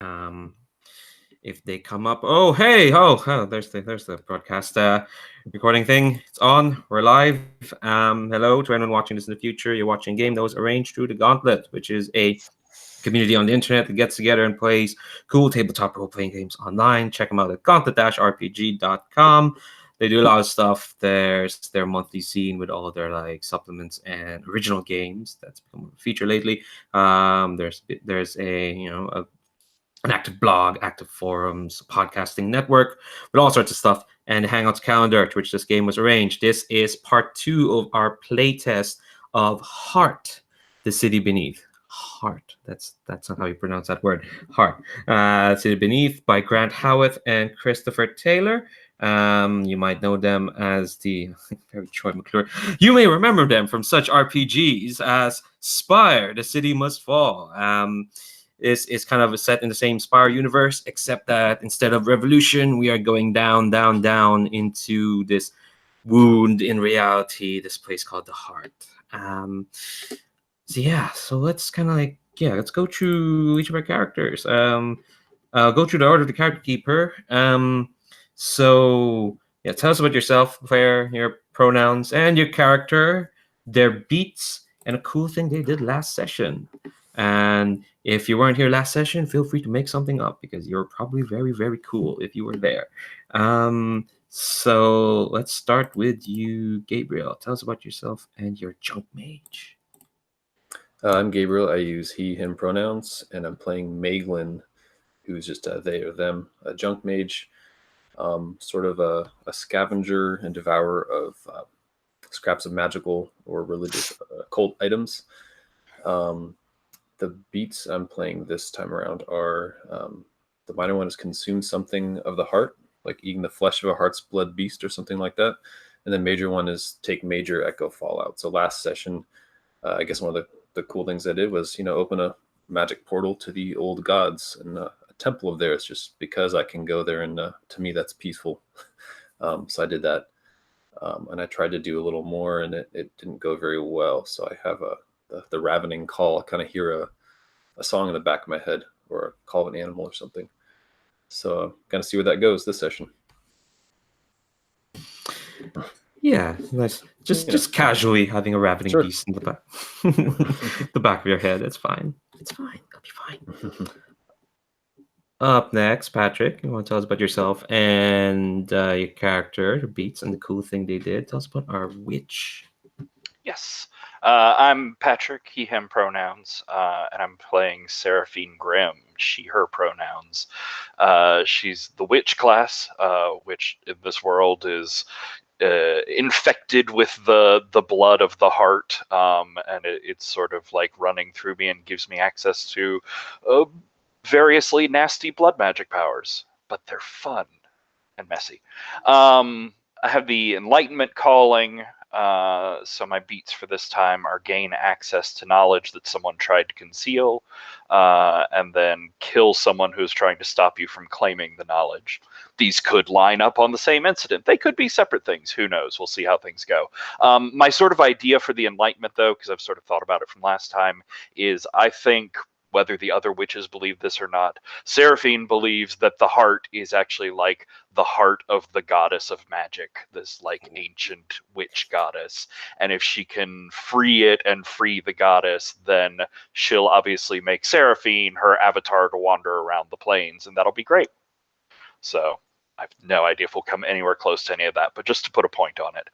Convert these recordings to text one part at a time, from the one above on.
Um, if they come up, there's the broadcast recording thing. It's on. We're live. Hello to anyone watching this in the future. You're watching a game that was arranged through the Gauntlet, which is a community on the internet that gets together and plays cool tabletop role-playing games online. Check them out at gauntlet-rpg.com. They do a lot of stuff. There's their monthly scene with all their like supplements and original games. That's become a feature lately. There's an active blog, active forums, podcasting network with all sorts of stuff, and the Hangouts calendar to which this game was arranged. This is part 2 of our playtest of Heart, the City Beneath. Heart. That's not how you pronounce that word. Heart. City Beneath by Grant Howarth and Christopher Taylor. You might know them as the very Troy McClure. You may remember them from such RPGs as Spire, The City Must Fall. Is kind of set in the same Spire universe, except that instead of revolution, we are going down into this wound in reality, this place called the Heart. So let's kind of let's go through each of our characters. I'll go through the order of the character keeper. Tell us about yourself, Claire, your pronouns, and your character, their beats, and a cool thing they did last session. And if you weren't here last session, feel free to make something up because you're probably very, very cool if you were there. So let's start with you, Gabriel. Tell us about yourself and your junk mage. I'm Gabriel. I use he, him pronouns, and I'm playing Maeglin, who's just they or them, a junk mage, sort of a scavenger and devourer of scraps of magical or religious occult items. The beats I'm playing this time around are the minor one is consume something of the heart, like eating the flesh of a heart's blood beast or something like that. And the major one is take major echo fallout. So last session, I guess one of the cool things I did was, open a magic portal to the old gods and a temple of theirs, just because I can go there and to me that's peaceful. So I did that. And I tried to do a little more and it didn't go very well. So I have the ravening call. I kind of hear a song in the back of my head or a call of an animal or something. So I'm going to see where that goes this session. Yeah, nice. Just casually having a ravening beast in the back, the back of your head. It's fine. It's fine. It'll be fine. Up next, Patrick, you want to tell us about yourself and your character, your beats, and the cool thing they did. Tell us about our witch. Yes. I'm Patrick, he, him pronouns, and I'm playing Serafine Grimm, she, her pronouns. She's the witch class, which in this world is infected with the blood of the heart, and it's sort of like running through me and gives me access to variously nasty blood magic powers, but they're fun and messy. I have the Enlightenment calling. So my beats for this time are gain access to knowledge that someone tried to conceal, and then kill someone who's trying to stop you from claiming the knowledge. These could line up on the same incident. They could be separate things. Who knows? We'll see how things go. My sort of idea for the Enlightenment, though, because I've sort of thought about it from last time, is I think, whether the other witches believe this or not, Serafine believes that the heart is actually like the heart of the goddess of magic, this like ancient witch goddess. And if she can free it and free the goddess, then she'll obviously make Serafine her avatar to wander around the plains, and that'll be great. So I have no idea if we'll come anywhere close to any of that, but just to put a point on it.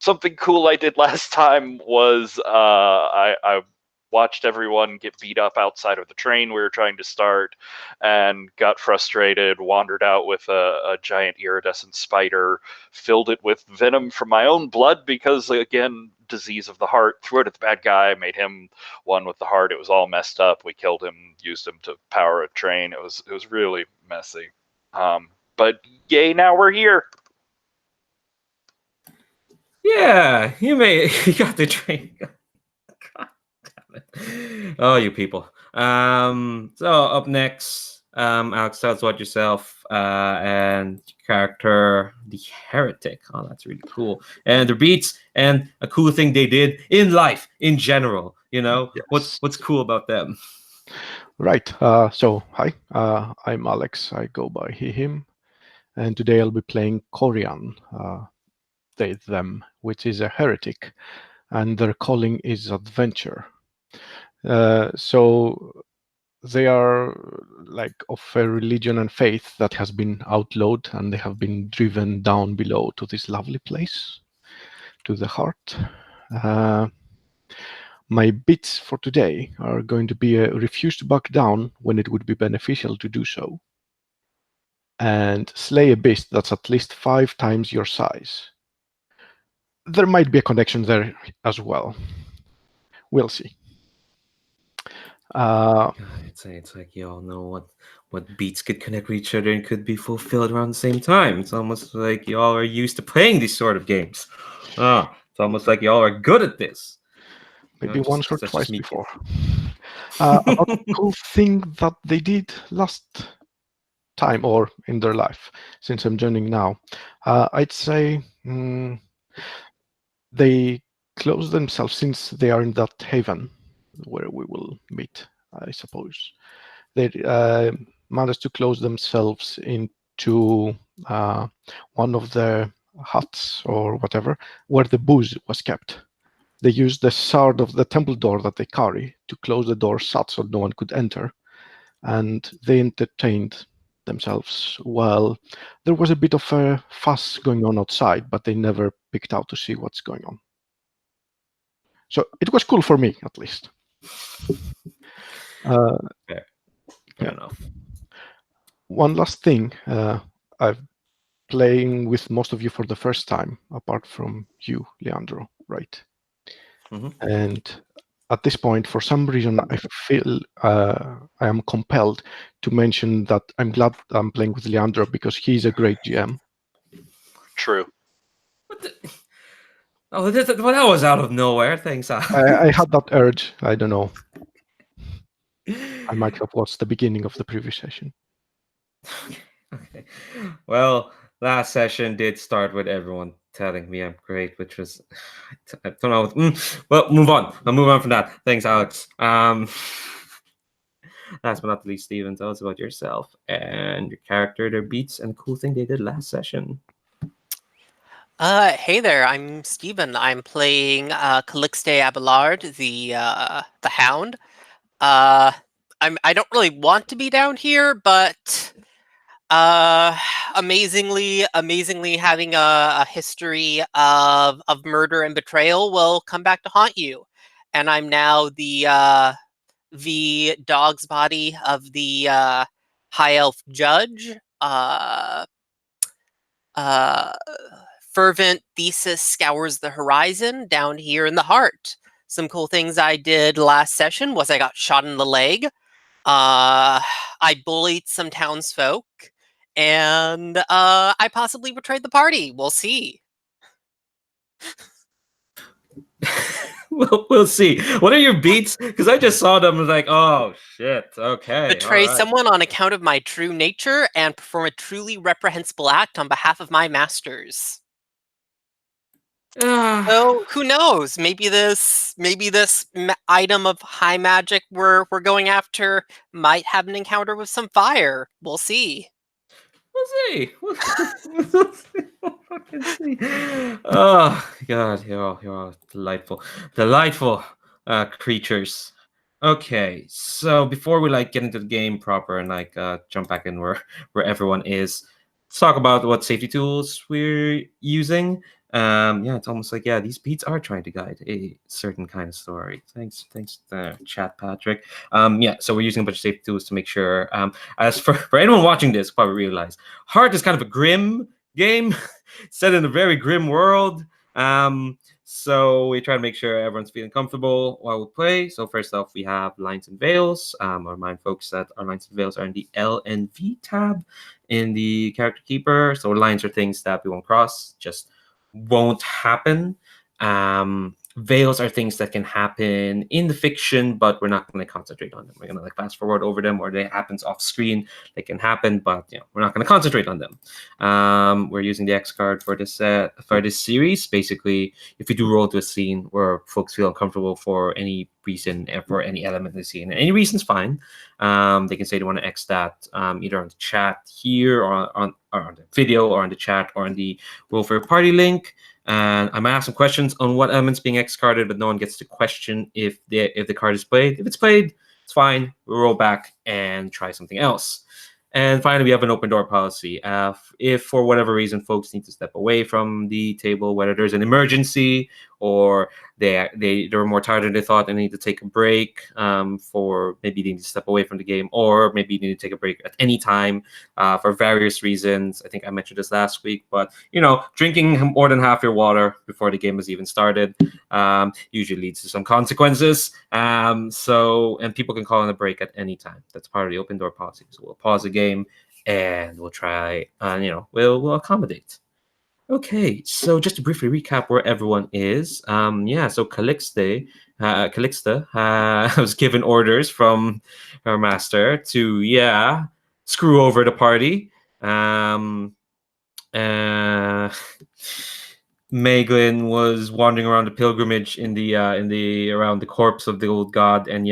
Something cool I did last time was I watched everyone get beat up outside of the train we were trying to start and got frustrated, wandered out with a giant iridescent spider, filled it with venom from my own blood because, again, disease of the heart, threw it at the bad guy, made him one with the heart. It was all messed up. We killed him, used him to power a train. It was really messy. But yay, now we're here. Yeah, you got the train. Oh, you people. So up next, Alex, tell us about yourself and character, the heretic. Oh, that's really cool. And the beats and a cool thing they did in life in general. Yes. What's cool about them? Right. So, hi. I'm Alex. I go by he, him. And today I'll be playing Korian, they, them, which is a heretic. And their calling is adventure. So they are like of a religion and faith that has been outlawed, and they have been driven down below to this lovely place, to the heart. My bits for today are going to be a refuse to back down when it would be beneficial to do so, and slay a beast that's at least 5 times your size. There might be a connection there as well. We'll see. God, it's like you all know what beats could connect with each other and could be fulfilled around the same time. It's almost like you all are used to playing these sort of games. It's almost like you all are good at this. Maybe once or That's twice just me. before. About a cool thing that they did last time or in their life, since I'm joining now, I'd say they close themselves, since they are in that haven where we will meet, I suppose. They managed to close themselves into one of the huts or whatever, where the booze was kept. They used the shard of the temple door that they carry to close the door shut so no one could enter, and they entertained themselves while there was a bit of a fuss going on outside, but they never picked out to see what's going on. So it was cool for me, at least. Fair Yeah. enough. One last thing, I've playing with most of you for the first time, apart from you, Leandro, right? Mhm. And at this point, for some reason, I feel I am compelled to mention that I'm glad I'm playing with Leandro because he's a great GM. True. What the... Oh, well, that was out of nowhere. Thanks, Alex. I had that urge. I don't know. I might have watched the beginning of the previous session. Okay. Well, last session did start with everyone telling me I'm great, which was I don't know. Well, move on. I'll move on from that. Thanks, Alex. Last but not least, Steven, tell us about yourself and your character, their beats, and the cool thing they did last session. Hey there, I'm Steven. I'm playing Calixte Abelard, the Hound. I don't really want to be down here, but amazingly having a history of murder and betrayal will come back to haunt you. And I'm now the dog's body of the high elf judge. Fervent thesis scours the horizon down here in the heart. Some cool things I did last session was I got shot in the leg. I bullied some townsfolk, and I possibly betrayed the party. We'll see. We'll see. What are your beats? Because I just saw them and was like, oh shit. Okay, Betray all right. someone on account of my true nature and perform a truly reprehensible act on behalf of my masters. So who knows? Maybe this item of high magic we're going after might have an encounter with some fire. We'll see. We'll see. We'll fucking see. Oh god, you're all delightful creatures. Okay, so before we like get into the game proper and like jump back in where everyone is, let's talk about what safety tools we're using. Yeah, it's almost like these beats are trying to guide a certain kind of story. Thanks, chat, Patrick. Yeah, so we're using a bunch of safety tools to make sure. As for anyone watching this, probably realize Heart is kind of a grim game set in a very grim world. So we try to make sure everyone's feeling comfortable while we play. So first off, we have lines and veils. I'll remind folks that our lines and veils are in the L and V tab in the character keeper. So lines are things that we won't cross, just won't happen. veils are things that can happen in the fiction, but we're not going to concentrate on them. We're going to like fast forward over them, or they happens off screen. They can happen, but we're not going to concentrate on them. We're using the X card for this series. Basically, if you do roll to a scene where folks feel uncomfortable for any reason, for any element of the scene, and any reason's fine. They can say they want to X that either on the chat here, or on the video, or on the chat, or on the roll for a party link. And I might ask some questions on what element's being X carded, but no one gets to question if the card is played. If it's played, it's fine. We'll roll back and try something else. And finally, we have an open door policy. If for whatever reason folks need to step away from the table, whether there's an emergency or they're more tired than they thought, they need to take a break, for maybe they need to step away from the game, or maybe they need to take a break at any time for various reasons. I think I mentioned this last week, but drinking more than half your water before the game has even started usually leads to some consequences. And people can call on a break at any time. That's part of the open door policy. So we'll pause the game and we'll try, we'll accommodate. Okay, so just to briefly recap where everyone is. So Calixte was given orders from her master to, screw over the party. Maeglin was wandering around the pilgrimage in the around the corpse of the old god, and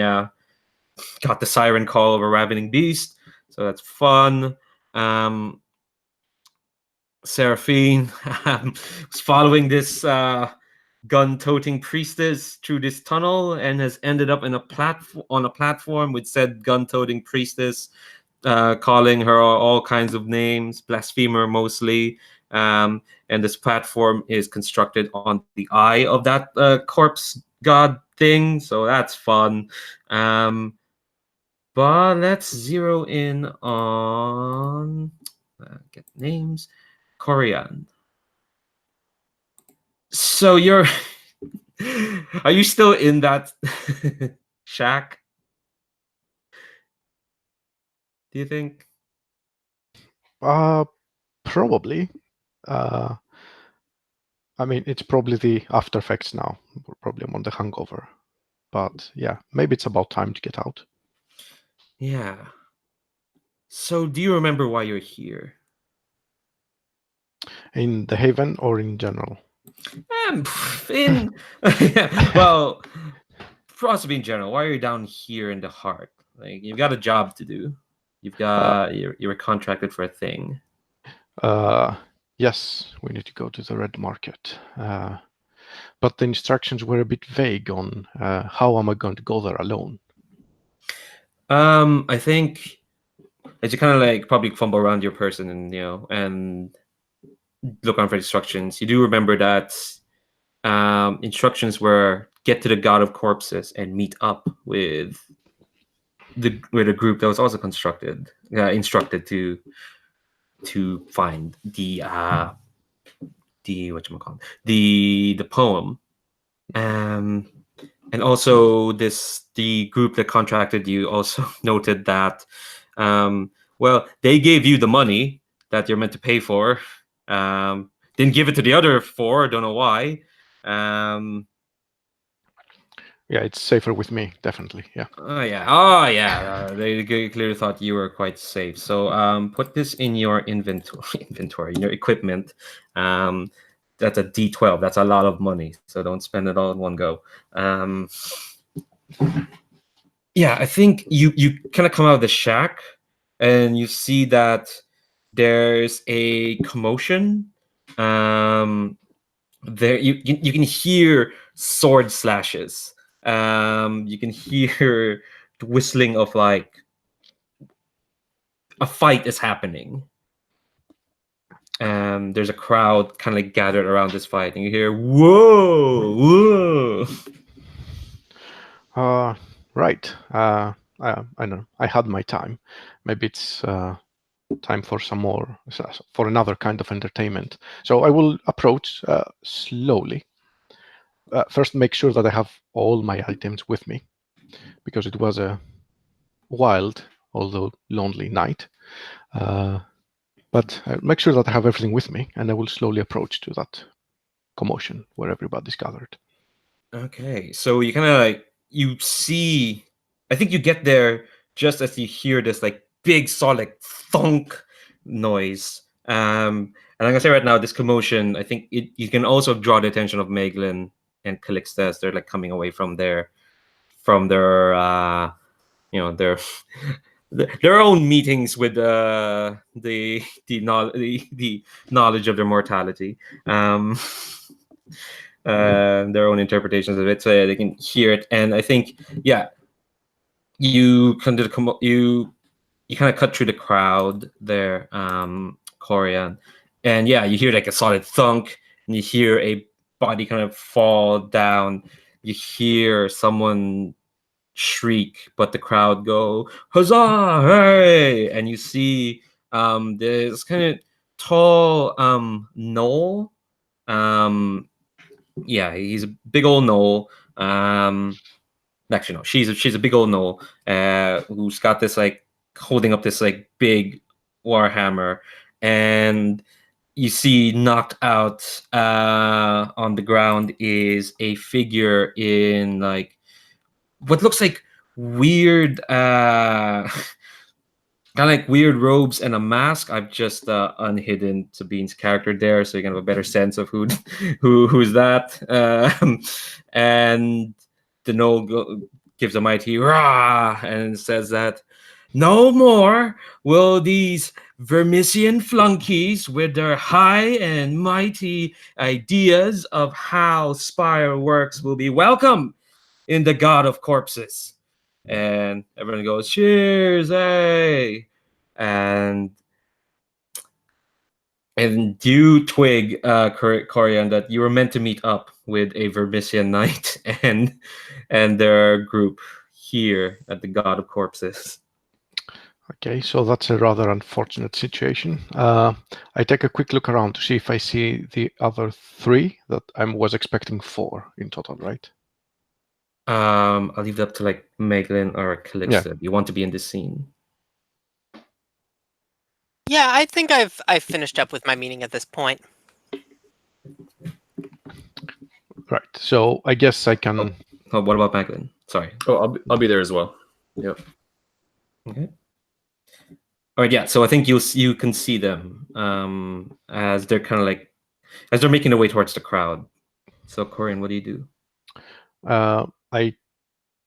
got the siren call of a ravening beast. So that's fun. Serafine was following this gun-toting priestess through this tunnel and has ended up on a platform with said gun-toting priestess, calling her all kinds of names, blasphemer mostly. And this platform is constructed on the eye of that corpse god thing, so that's fun. But let's zero in on get names. Korian. So are you still in that shack? Do you think? Probably. I mean, it's probably the after effects now. Probably I'm on the hangover. But yeah, maybe it's about time to get out. Yeah. So do you remember why you're here? In the Haven or in general? Well, possibly in general. Why are you down here in the heart? Like, you've got a job to do. You've got you were contracted for a thing. Yes, we need to go to the red market. But the instructions were a bit vague on how am I going to go there alone. I think as you kind of like probably fumble around your person and and look on for instructions, you do remember that instructions were get to the God of Corpses and meet up with a group that was also instructed to find the the poem, and also the group that contracted you also noted that they gave you the money that you're meant to pay for, didn't give it to the other four, don't know why. Yeah, it's safer with me, definitely. Yeah. They clearly thought you were quite safe. So put this in your inventory, in your equipment. That's a D12. That's a lot of money. So don't spend it all in one go. I think you kind of come out of the shack and you see that there's a commotion. There you can hear sword slashes. You can hear the whistling of like a fight is happening. There's a crowd kind of like gathered around this fight, and you hear whoa. Right. I know. I had my time. Maybe it's time for for another kind of entertainment. So I will approach slowly. First, make sure that I have all my items with me, because it was a wild, although lonely night. But I'll make sure that I have everything with me, and I will slowly approach to that commotion where everybody's gathered. Okay, so you kind of like you see. I think you get there just as you hear this like big solid thunk noise. And I'm gonna say right now, this commotion. I think you can also draw the attention of Maeglin and Calixte as they're like coming away from their their their own meetings with the knowledge of their mortality. Their own interpretations of it, so they can hear it. And I think, yeah, you kind of you kind of cut through the crowd there, Korian, and yeah, you hear like a solid thunk, and you hear a body kind of fall down. You hear someone shriek, but the crowd go huzzah, hey! And you see this kind of tall knoll. Yeah, he's a big old knoll. Actually, no, she's a big old knoll who's got this like holding up this like big warhammer, and you see knocked out on the ground is a figure in like what looks like weird kind of like weird robes and a mask. I've just unhidden Sabine's character there, so you can have a better sense of who's that. And the Knoll gives a mighty rah and says that no more will these Vermisian flunkies with their high and mighty ideas of how Spire works will be welcome in the God of Corpses. And everyone goes, cheers, hey! And you twig, Korian, that you were meant to meet up with a Vermisian knight and their group here at the God of Corpses. Okay, so that's a rather unfortunate situation. I take a quick look around to see if I see the other 3 that I was expecting 4 in total, right? I'll leave it up to like Maeglin or Calixte. Yeah. You want to be in this scene. Yeah, I think I've finished up with my meeting at this point. Right. So I guess I can. Oh, what about Maeglin? Sorry. Oh, I'll be there as well. Yep. Okay. All right. Yeah. So I think you can see them as they're kind of like as they're making their way towards the crowd. So Korian, what do you do? I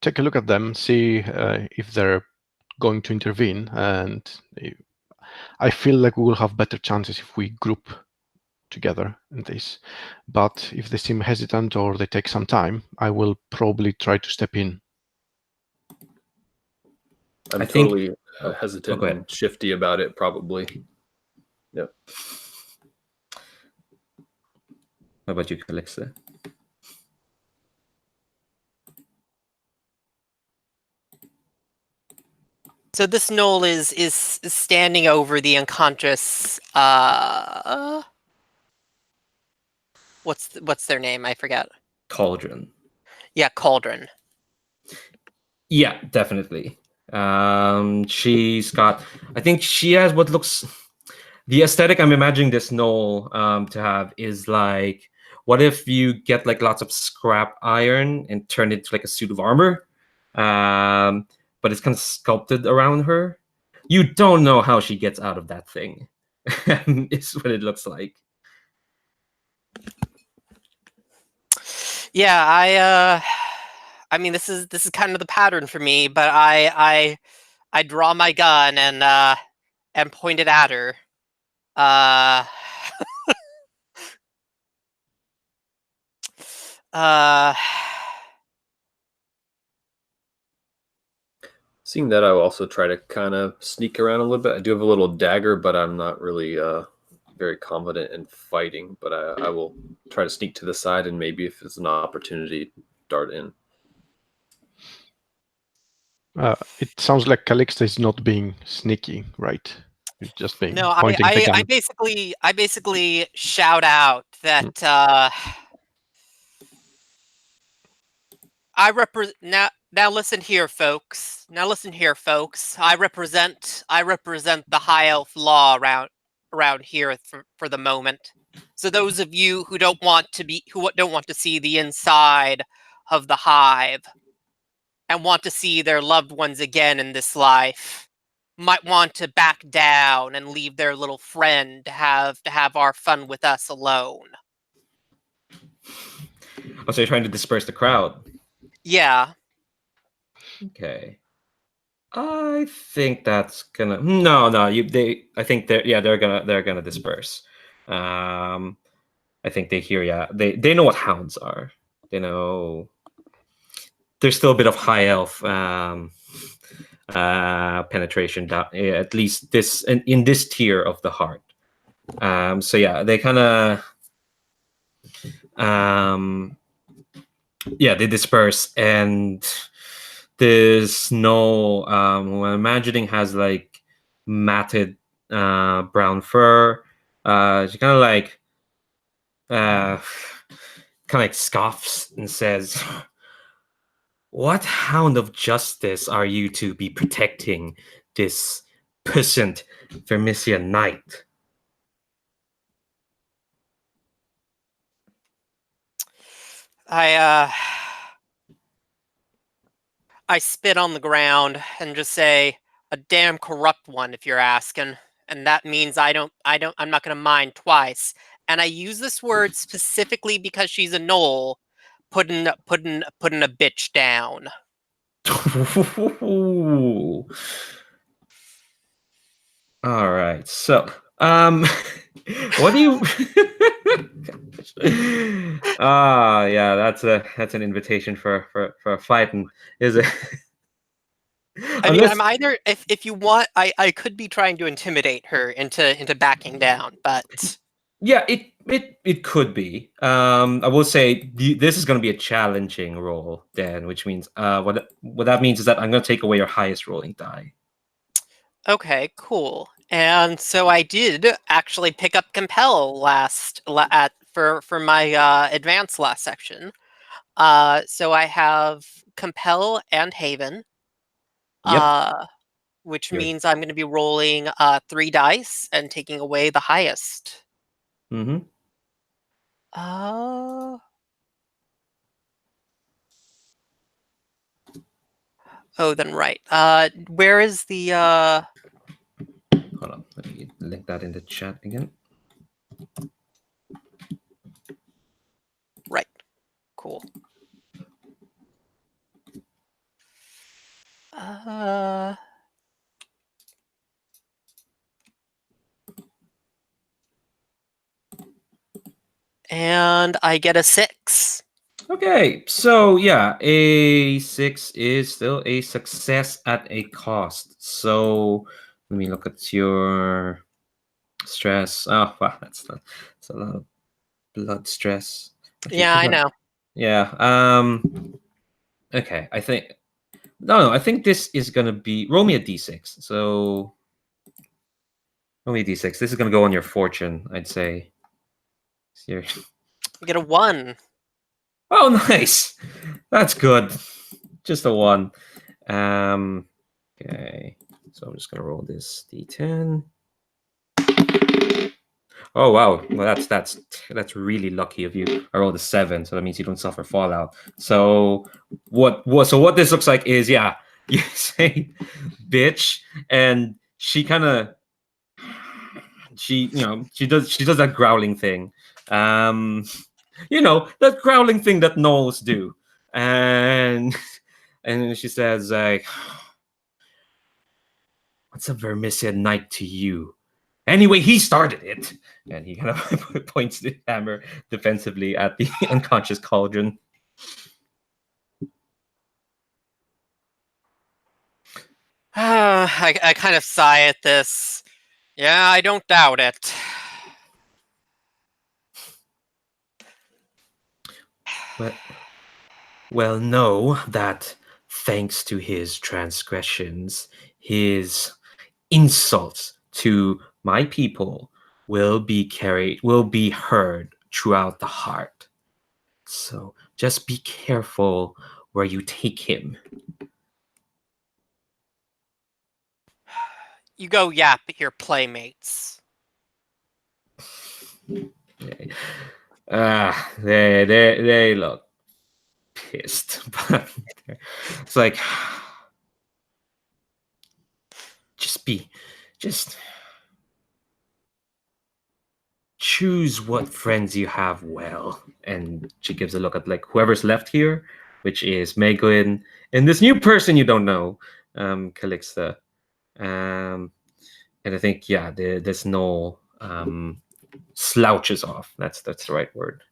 take a look at them, see if they're going to intervene, and I feel like we will have better chances if we group together in this. But if they seem hesitant or they take some time, I will probably try to step in. I'm I think- totally hesitant go ahead. and shifty about it, probably. Yep. How about you, Calixte? So this knoll is standing over the unconscious. What's their name? I forget. Cauldron. Yeah, Cauldron. Yeah, definitely. She's got. I think she has what looks. The aesthetic I'm imagining this knoll to have is like, what if you get like lots of scrap iron and turn it to like a suit of armor, but it's kind of sculpted around her. You don't know how she gets out of that thing. Is what it looks like. Yeah, I mean, this is kind of the pattern for me, but I draw my gun and point it at her. Seeing that, I will also try to kind of sneak around a little bit. I do have a little dagger, but I'm not really very confident in fighting. But I will try to sneak to the side, and maybe if it's an opportunity, dart in. It sounds like Calixte is not being sneaky, right? He's just being No, pointing the gun. I basically shout out that I represent now listen here, folks. Now listen here, folks. I represent the high elf law around here for the moment. So those of you who don't want to see the inside of the hive and want to see their loved ones again in this life might want to back down and leave their little friend to have our fun with us alone. Oh, so you're trying to disperse the crowd. Yeah. Okay. I think that's gonna no. I think they're gonna disperse. I think they hear they know what hounds are. They know there's still a bit of high elf penetration down, at least this in this tier of the heart. So yeah, they kind of they disperse, and there's no well, imagining has like matted brown fur. She kind of like scoffs and says, "What hound of justice are you to be protecting this puissant Vermisia knight?" I spit on the ground and just say, "A damn corrupt one, if you're asking." And that means I'm not going to mind twice. And I use this word specifically because she's a gnoll, putting a bitch down. All right. So, what do you? Yeah, that's an invitation for a fighting, is it? I mean, I'm either if you want, I could be trying to intimidate her into backing down, but yeah, it could be. I will say this is going to be a challenging roll, Dan, which means what that means is that I'm going to take away your highest rolling die. Okay, cool. And so I did actually pick up Compel for my advanced last section. So I have Compel and Haven. Yep. Which You're- means I'm going to be rolling 3 dice and taking away the highest. Mm-hmm. Oh, then right. Where is the Hold on, let me link that in the chat again. right? Cool. And I get a 6. Okay, so yeah, a 6 is still a success at a cost. So let me look at your stress. Oh wow, that's a lot of blood stress. Actually, Yeah, I know. Yeah. Okay, I think no, I think this is gonna be roll me a d6. So roll me a d6. This is gonna go on your fortune, I'd say. Here. I get a 1. Oh, nice. That's good. Just a 1. Okay. So I'm just gonna roll this d10. Oh wow, well that's really lucky of you. I rolled a 7, so that means you don't suffer fallout. So what this looks like is you say bitch, and she kind of she does that growling thing, that growling thing that gnolls do, and and she says like, "What's a Vermisia knight to you? Anyway, he started it." And he kind of points the hammer defensively at the unconscious cauldron. I kind of sigh at this. Yeah, I don't doubt it. Well, know that thanks to his transgressions, his insults to my people will be heard throughout the heart. So just be careful where you take him. You go yap at your playmates. They look pissed, but it's like, just choose what friends you have well. And she gives a look at like whoever's left here, which is Maeglin and this new person you don't know, Calixte. And I think there's no slouches off. That's the right word.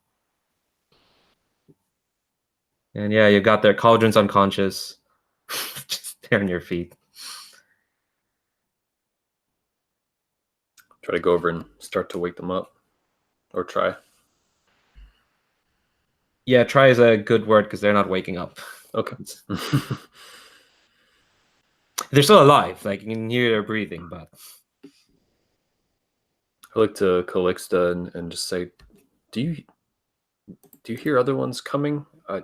And yeah, you got their Cauldron's unconscious, just there on your feet. Try to go over and start to wake them up, or try. Yeah, try is a good word because they're not waking up. Okay. They're still alive. Like you can hear their breathing, but I look to Calixte and just say, "Do you hear other ones coming? I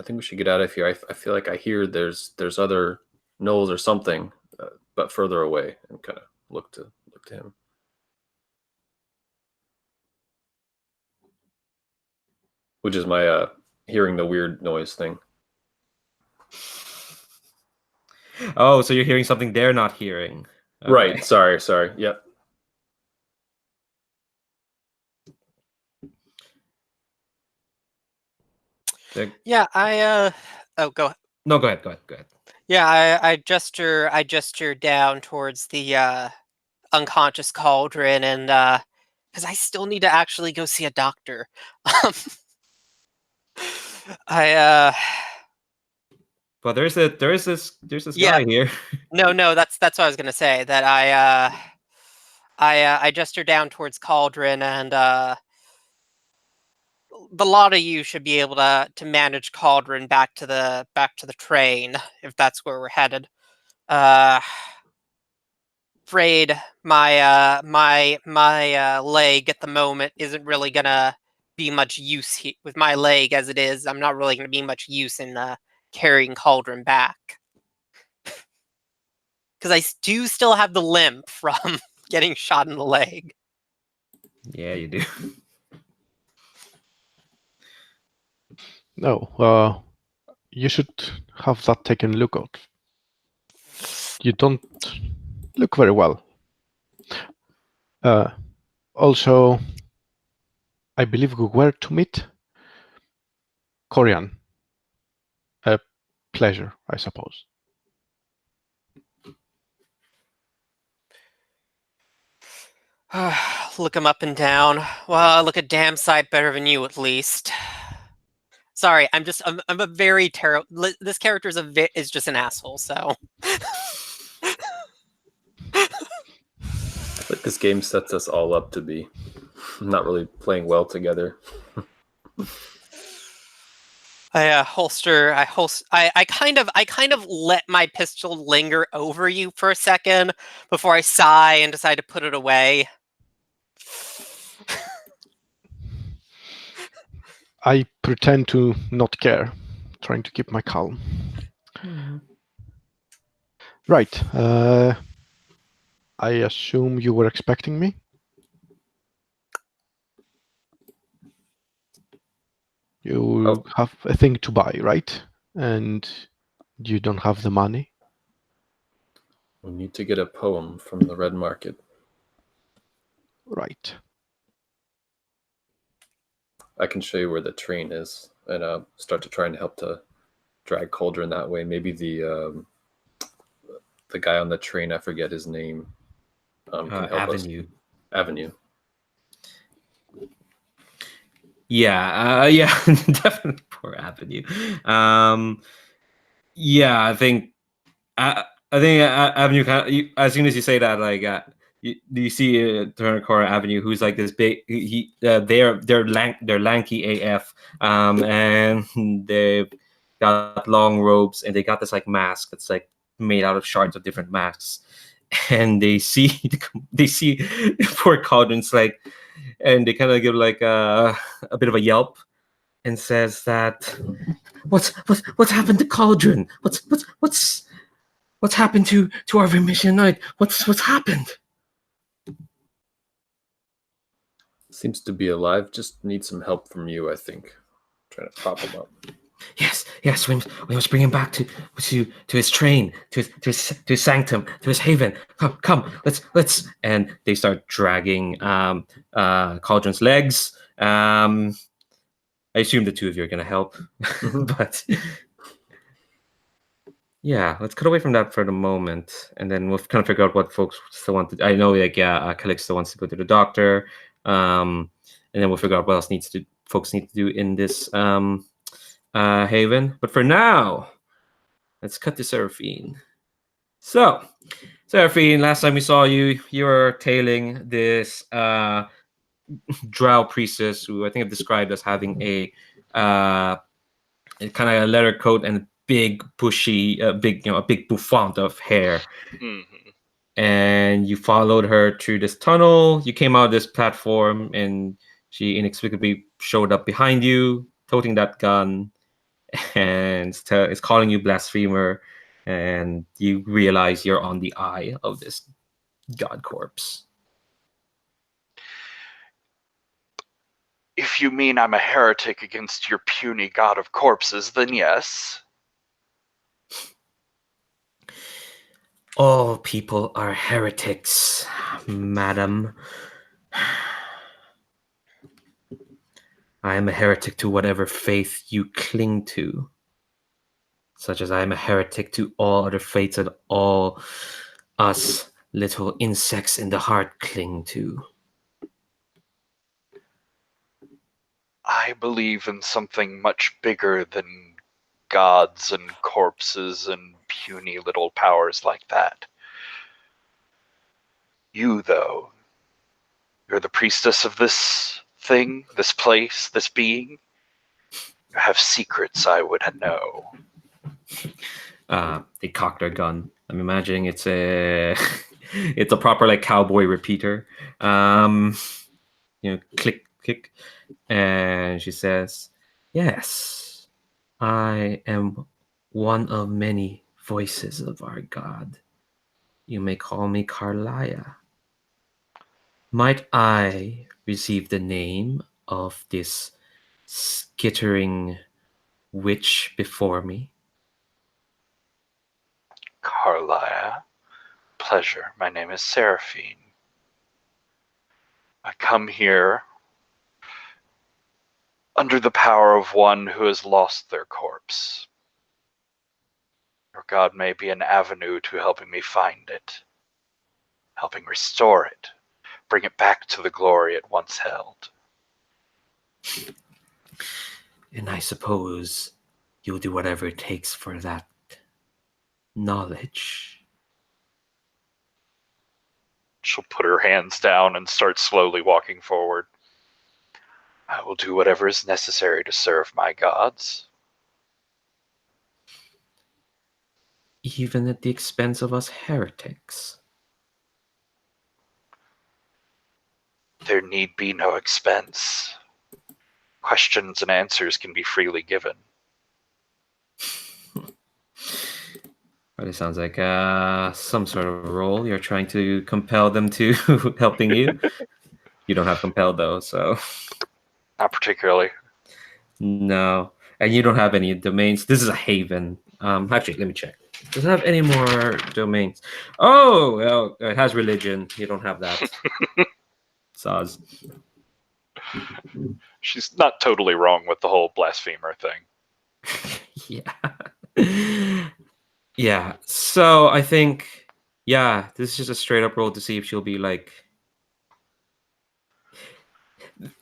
think we should get out of here. I feel like I hear there's other gnolls or something, but further away." And kind of look to him. Which is my hearing the weird noise thing. oh, so you're hearing something they're not hearing. Okay. Right. Sorry. Yep. Yeah, oh, go. No, go ahead. Yeah, I gesture down towards the unconscious Cauldron, and because I still need to actually go see a doctor. But there's this Yeah. guy here. No, that's what I was gonna say. That I gesture down towards Cauldron, and the lot of you should be able to manage Cauldron back to the train if that's where we're headed. Afraid my leg at the moment isn't really gonna be much use with my leg as it is. I'm not really gonna be much use in carrying Cauldron back because I do still have the limp from getting shot in the leg. Yeah, you do. No, you should have that taken a look at. You don't look very well. Also, I believe we were to meet Korian. A pleasure, I suppose. Look him up and down. Well, I look a damn sight better than you, at least. Sorry, I'm a very terrible. This character is just an asshole. So. Like this game sets us all up to be not really playing well together. I holster. I kind of let my pistol linger over you for a second before I sigh and decide to put it away. I pretend to not care, trying to keep my calm. Right. I assume you were expecting me? You have a thing to buy, right? And you don't have the money? We need to get a poem from the Red Market. Right. I can show you where the train is and start to try and help to drag Cauldron that way. Maybe the guy on the train, I forget his name, can help Avenue. us. Avenue. Yeah, definitely poor Avenue. Yeah, I think Avenue. As soon as you say that, like, you see Turner Core Avenue, who's like this big. They're lanky AF, and they've got long robes, and they got this like mask that's like made out of shards of different masks, and they see poor Cauldron's like. And they kind of give like a bit of a yelp, and says that what's happened to Cauldron? What's happened to our Remission Knight? What's happened? Seems to be alive. Just need some help from you, I think. Trying to prop him up. Yes, we must bring him back to his train, to his sanctum, to his haven. Come, let's. And they start dragging Cauldron's legs. I assume the two of you are gonna help, but yeah, let's cut away from that for the moment, and then we'll kind of figure out what folks still want to. I know, like, Calixte still wants to go to the doctor, and then we'll figure out what else folks need to do in this haven. But for now, let's cut to Serafine. So, Serafine, last time we saw you, you were tailing this drow priestess who I think I've described as having a kind of a leather coat and big bushy, a big bouffant of hair. Mm-hmm. And you followed her through this tunnel. You came out this platform, and she inexplicably showed up behind you, toting that gun, and is calling you blasphemer. And you realize you're on the eye of this god corpse. If you mean I'm a heretic against your puny god of corpses, then yes. All people are heretics, madam. I am a heretic to whatever faith you cling to, such as I am a heretic to all other faiths that all us little insects in the heart cling to. I believe in something much bigger than gods and corpses and puny little powers like that. You, though, you're the priestess of this thing, this place, this being. You have secrets I would know. They cock their gun. I'm imagining it's a it's a proper like cowboy repeater. Click, click. And she says, "Yes, I am one of many voices of our God. You may call me Carlia. Might I receive the name of this skittering witch before me?" Carlia, pleasure. My name is Serafine. I come here under the power of one who has lost their corpse. Your God may be an avenue to helping me find it, helping restore it, bring it back to the glory it once held. And I suppose you'll do whatever it takes for that knowledge. She'll put her hands down and start slowly walking forward. I will do whatever is necessary to serve my gods. Even at the expense of us heretics. There need be no expense. Questions and answers can be freely given. But it sounds like some sort of role. You're trying to compel them to helping you. You don't have compelled though, so Not particularly. no. And you don't have any domains. This is a haven. Actually, let me check. Does it have any more domains? Oh, well, it has religion. You don't have that. Soz. She's not totally wrong with the whole blasphemer thing. Yeah. Yeah. So I think, yeah, this is just a straight up roll to see if she'll be like.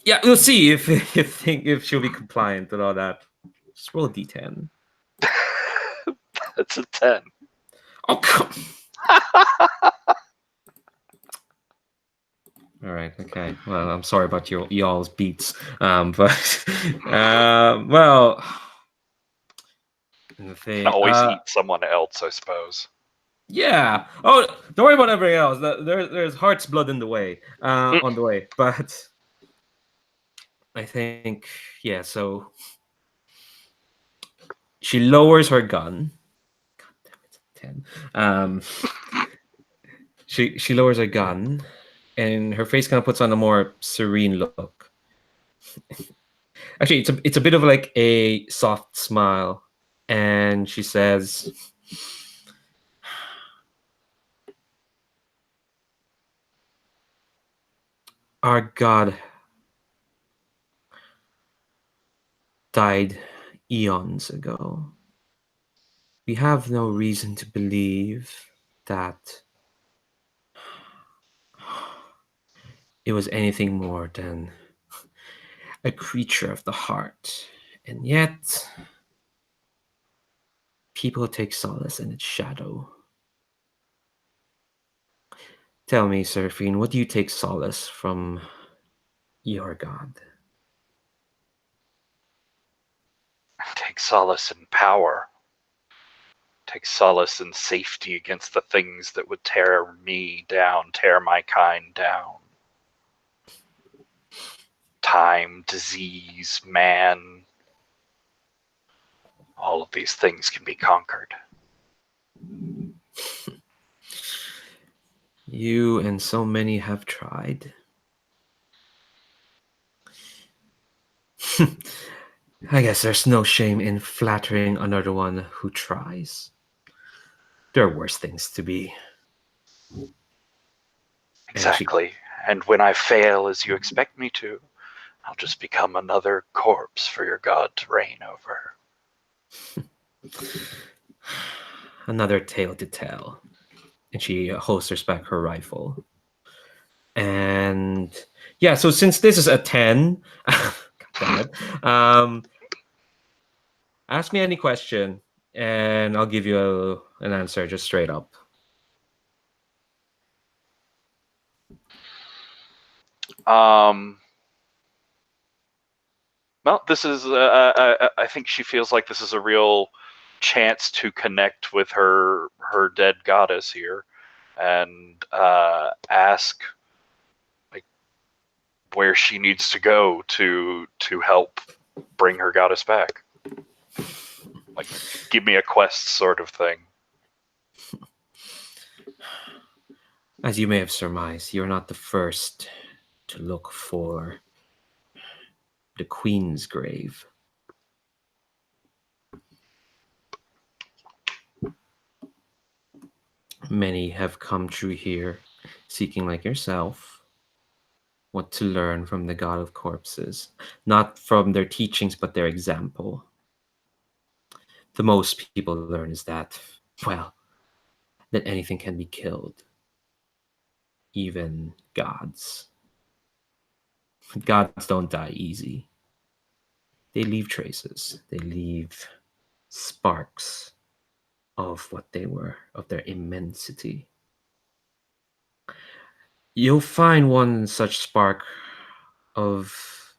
Yeah, we'll see if she'll be compliant and all that. Just roll a d10. That's a 10. Oh, come. All right. Okay. Well, I'm sorry about y'all's beats. But well, the thing. Can always eat someone else, I suppose. Yeah. Oh, don't worry about everything else. There's heart's blood in the way. On the way. But I think, yeah. So she lowers her gun. God damn it, 10. She lowers her gun, and her face kind of puts on a more serene look. Actually, it's a bit of like a soft smile, and she says, "Our god died eons ago. We have no reason to believe that it was anything more than a creature of the heart. And yet, people take solace in its shadow. Tell me, Serafine, what do you take solace from your god?" Take solace in power. Take solace in safety against the things that would tear me down, tear my kind down. Time, disease, man. All of these things can be conquered. You and so many have tried. I guess there's no shame in flattering another one who tries. There are worse things to be. Exactly. And when I fail as you expect me to, I'll just become another corpse for your god to reign over. Another tale to tell. And she holsters back her rifle. And yeah, so since this is a 10, God damn it, ask me any question and I'll give you an answer just straight up. Well, this is. I think she feels like this is a real chance to connect with her dead goddess here, and ask like where she needs to go to help bring her goddess back. Like, give me a quest sort of thing. As you may have surmised, you're not the first to look for the Queen's grave. Many have come through here seeking, like yourself, what to learn from the God of Corpses. Not from their teachings, but their example. The most people learn is that, well, that anything can be killed. Even gods. Gods don't die easy. They leave traces. They leave sparks of what they were, of their immensity. You'll find one such spark of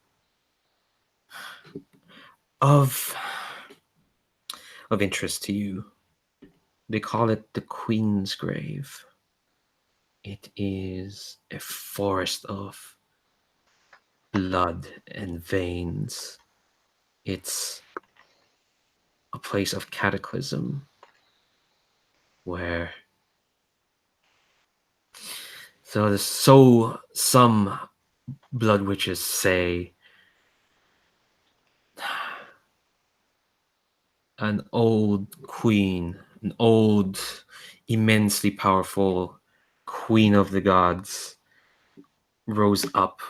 of of interest to you. They call it the Queen's Grave. It is a forest of blood and veins. It's a place of cataclysm where some blood witches say an old queen, an old, immensely powerful queen of the gods rose up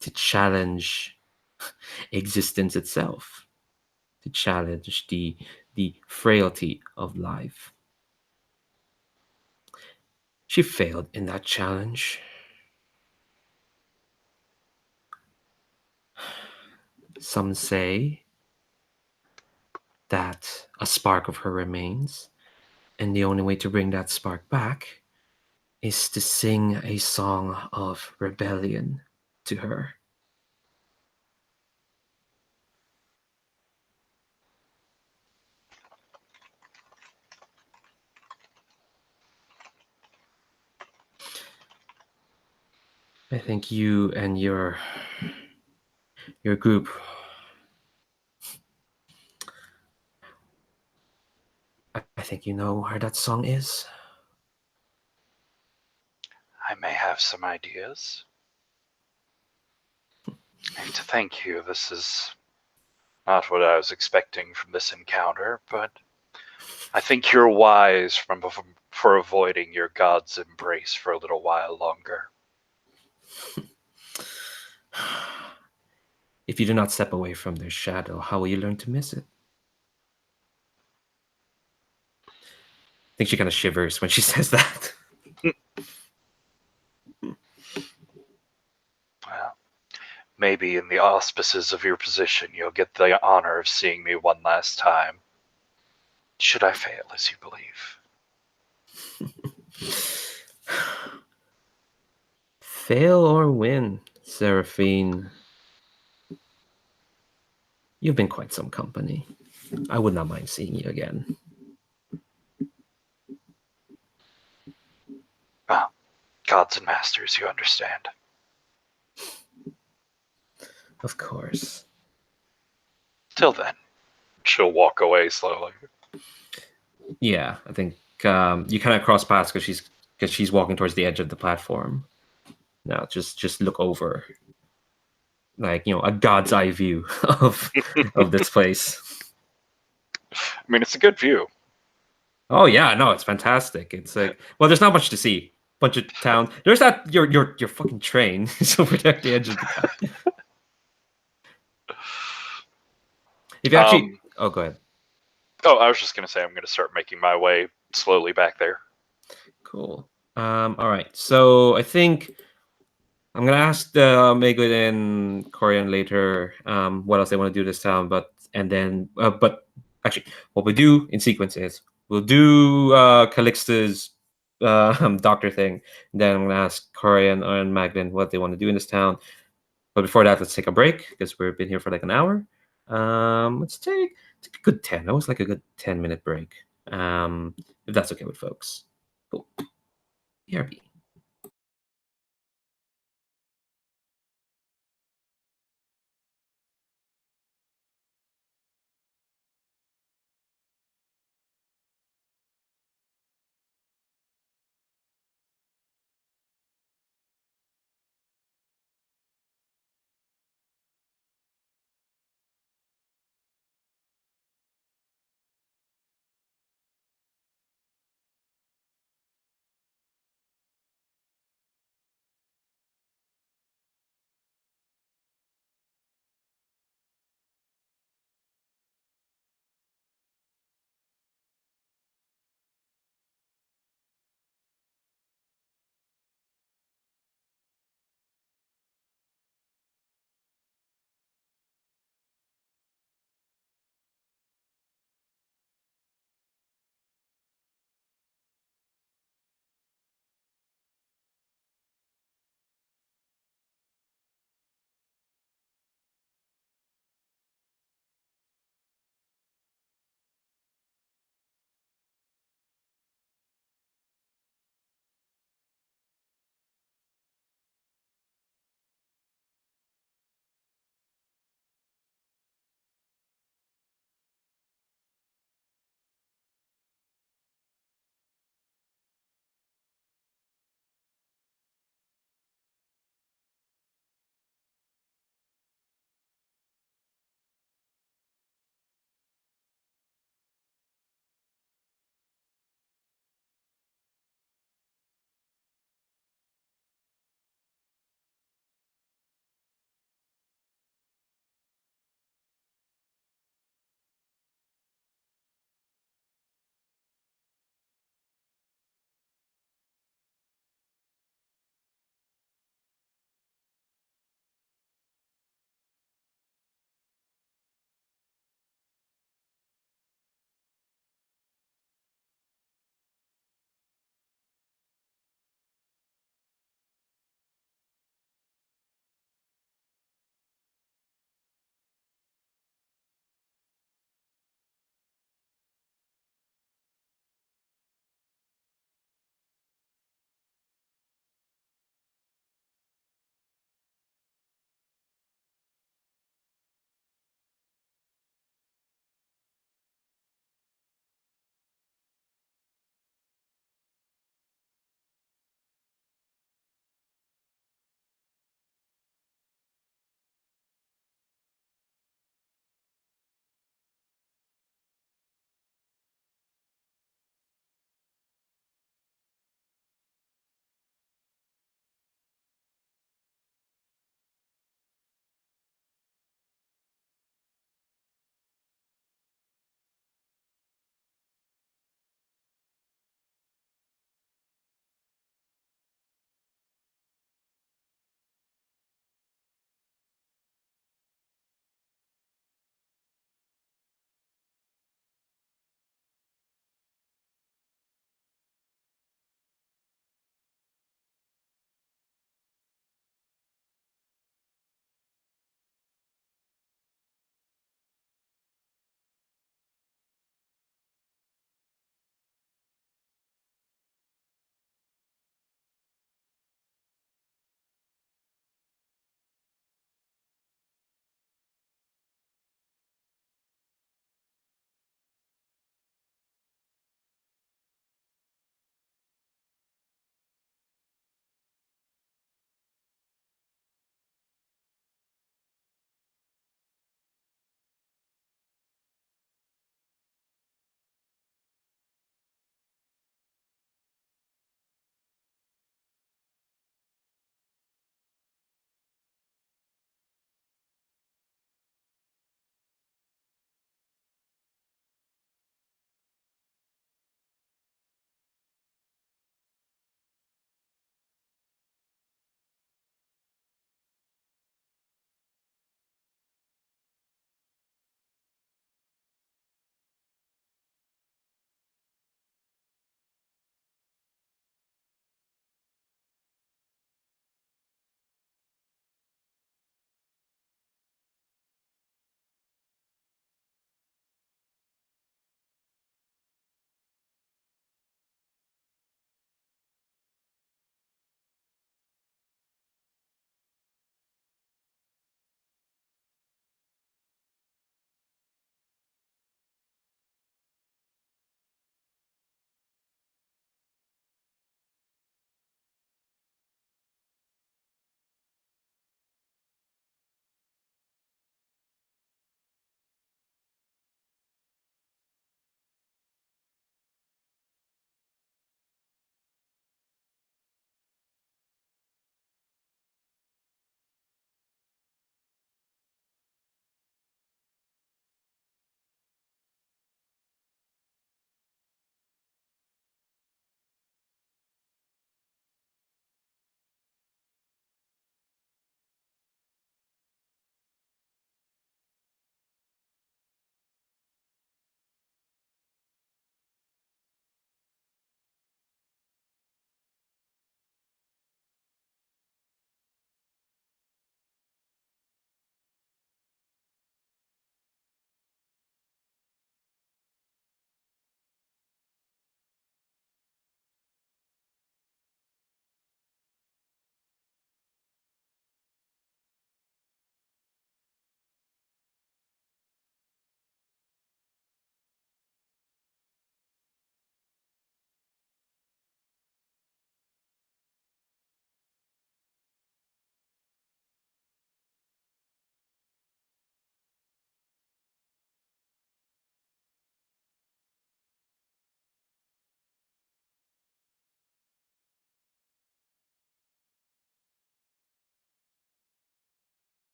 to challenge existence itself, to challenge the frailty of life. She failed in that challenge. Some say that a spark of her remains, and the only way to bring that spark back is to sing a song of rebellion to her. I think you and your group, I think you know where that song is. I may have some ideas. And to thank you, this is Not what I was expecting from this encounter, but I think you're wise for avoiding your god's embrace for a little while longer. If you do not step away from their shadow, how will you learn to miss it? I think she kind of shivers when she says that. Well, maybe in the auspices of your position, you'll get the honor of seeing me one last time. Should I fail, as you believe? Fail or win, Serafine. You've been quite some company. I would not mind seeing you again. Well, gods and masters, you understand. Of course. Till then, she'll walk away slowly. Yeah, I think you kind of cross paths because she's walking towards the edge of the platform. Now, just look over, like a god's eye view of this place. I mean, it's a good view. Oh yeah, no, it's fantastic. It's like, well, there's not much to see. Bunch of town. There's that your fucking train is over there at the edge of the town. If you actually, oh, go ahead. Oh, I was just gonna say I'm gonna start making my way slowly back there. Cool. All right. So I think I'm gonna ask the Maeglin and Korian later what else they want to do this time, but actually, what we do in sequence is we'll do Calixte's doctor thing. Then I'm gonna ask Korian and Maeglin what they want to do in this town. But before that, let's take a break because we've been here for like an hour. Let's take a good 10. That was like a good 10-minute break. If that's okay with folks. Cool. BRB.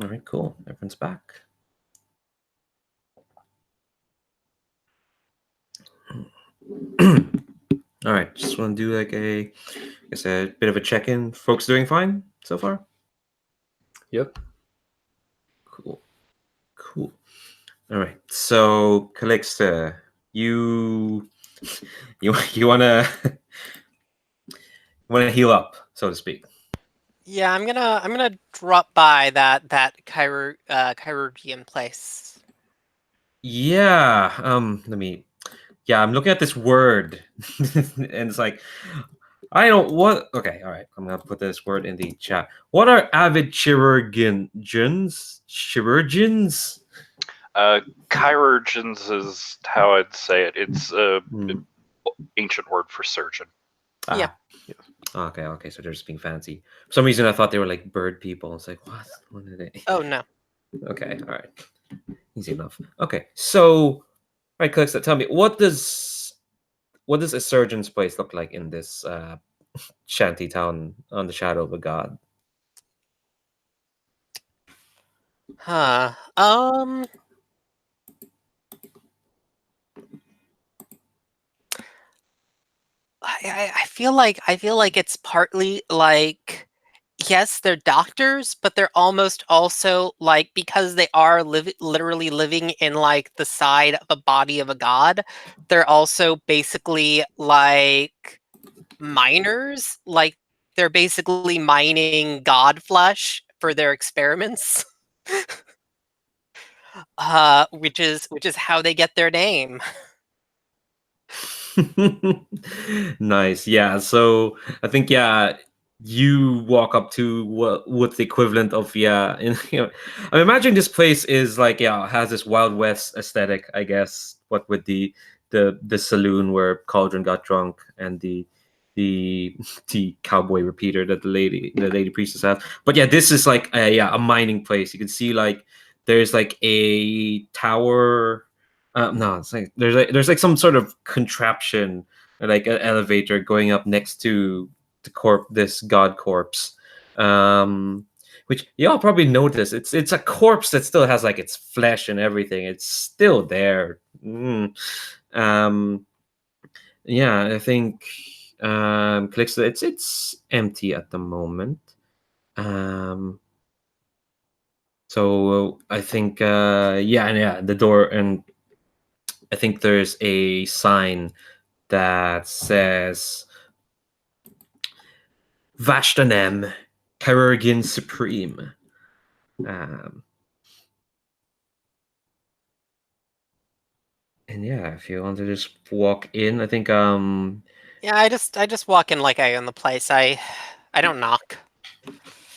All right, cool. Everyone's back. All right, just want to do like a bit of a check-in. Folks doing fine so far? Yep. Cool. All right, so Calixte, you wanna heal up, so to speak. Yeah, I'm gonna drop by that chirurgian place. Yeah. I'm looking at this word, and it's like, I don't what. Okay, all right. I'm gonna put this word in the chat. What are avid chirurgians? Chirurgians? Chirurgians is how I'd say it. It's a Hmm. ancient word for surgeon. Yeah. Okay. So they're just being fancy. For some reason, I thought they were like bird people. It's like, what? What are they? Oh no. Okay. All right. Easy enough. Okay. So, right, Calixte, tell me, what does a surgeon's place look like in this shanty town on the shadow of a god? Huh. I feel like it's partly like, yes, they're doctors, but they're almost also like, because they are literally living in like the side of a body of a god, they're also basically like miners. Like they're basically mining god flesh for their experiments. Which is how they get their name. Nice. Yeah. So I think you walk up to what's the equivalent of in I imagine this place is like has this Wild West aesthetic, I guess. What with the saloon where Cauldron got drunk and the the cowboy repeater that the lady priestess has. But yeah, this is like a mining place. You can see like there's like a tower. No, it's like there's like some sort of contraption, like an elevator going up next to this god corpse. Which y'all probably notice. It's a corpse that still has like its flesh and everything. It's still there. Yeah, I think Calixte, it's empty at the moment. So I think the door, and I think there's a sign that says Vashtanem, Korian Supreme. And yeah, if you want to just walk in, I think Yeah, I just walk in like I own the place. I don't knock.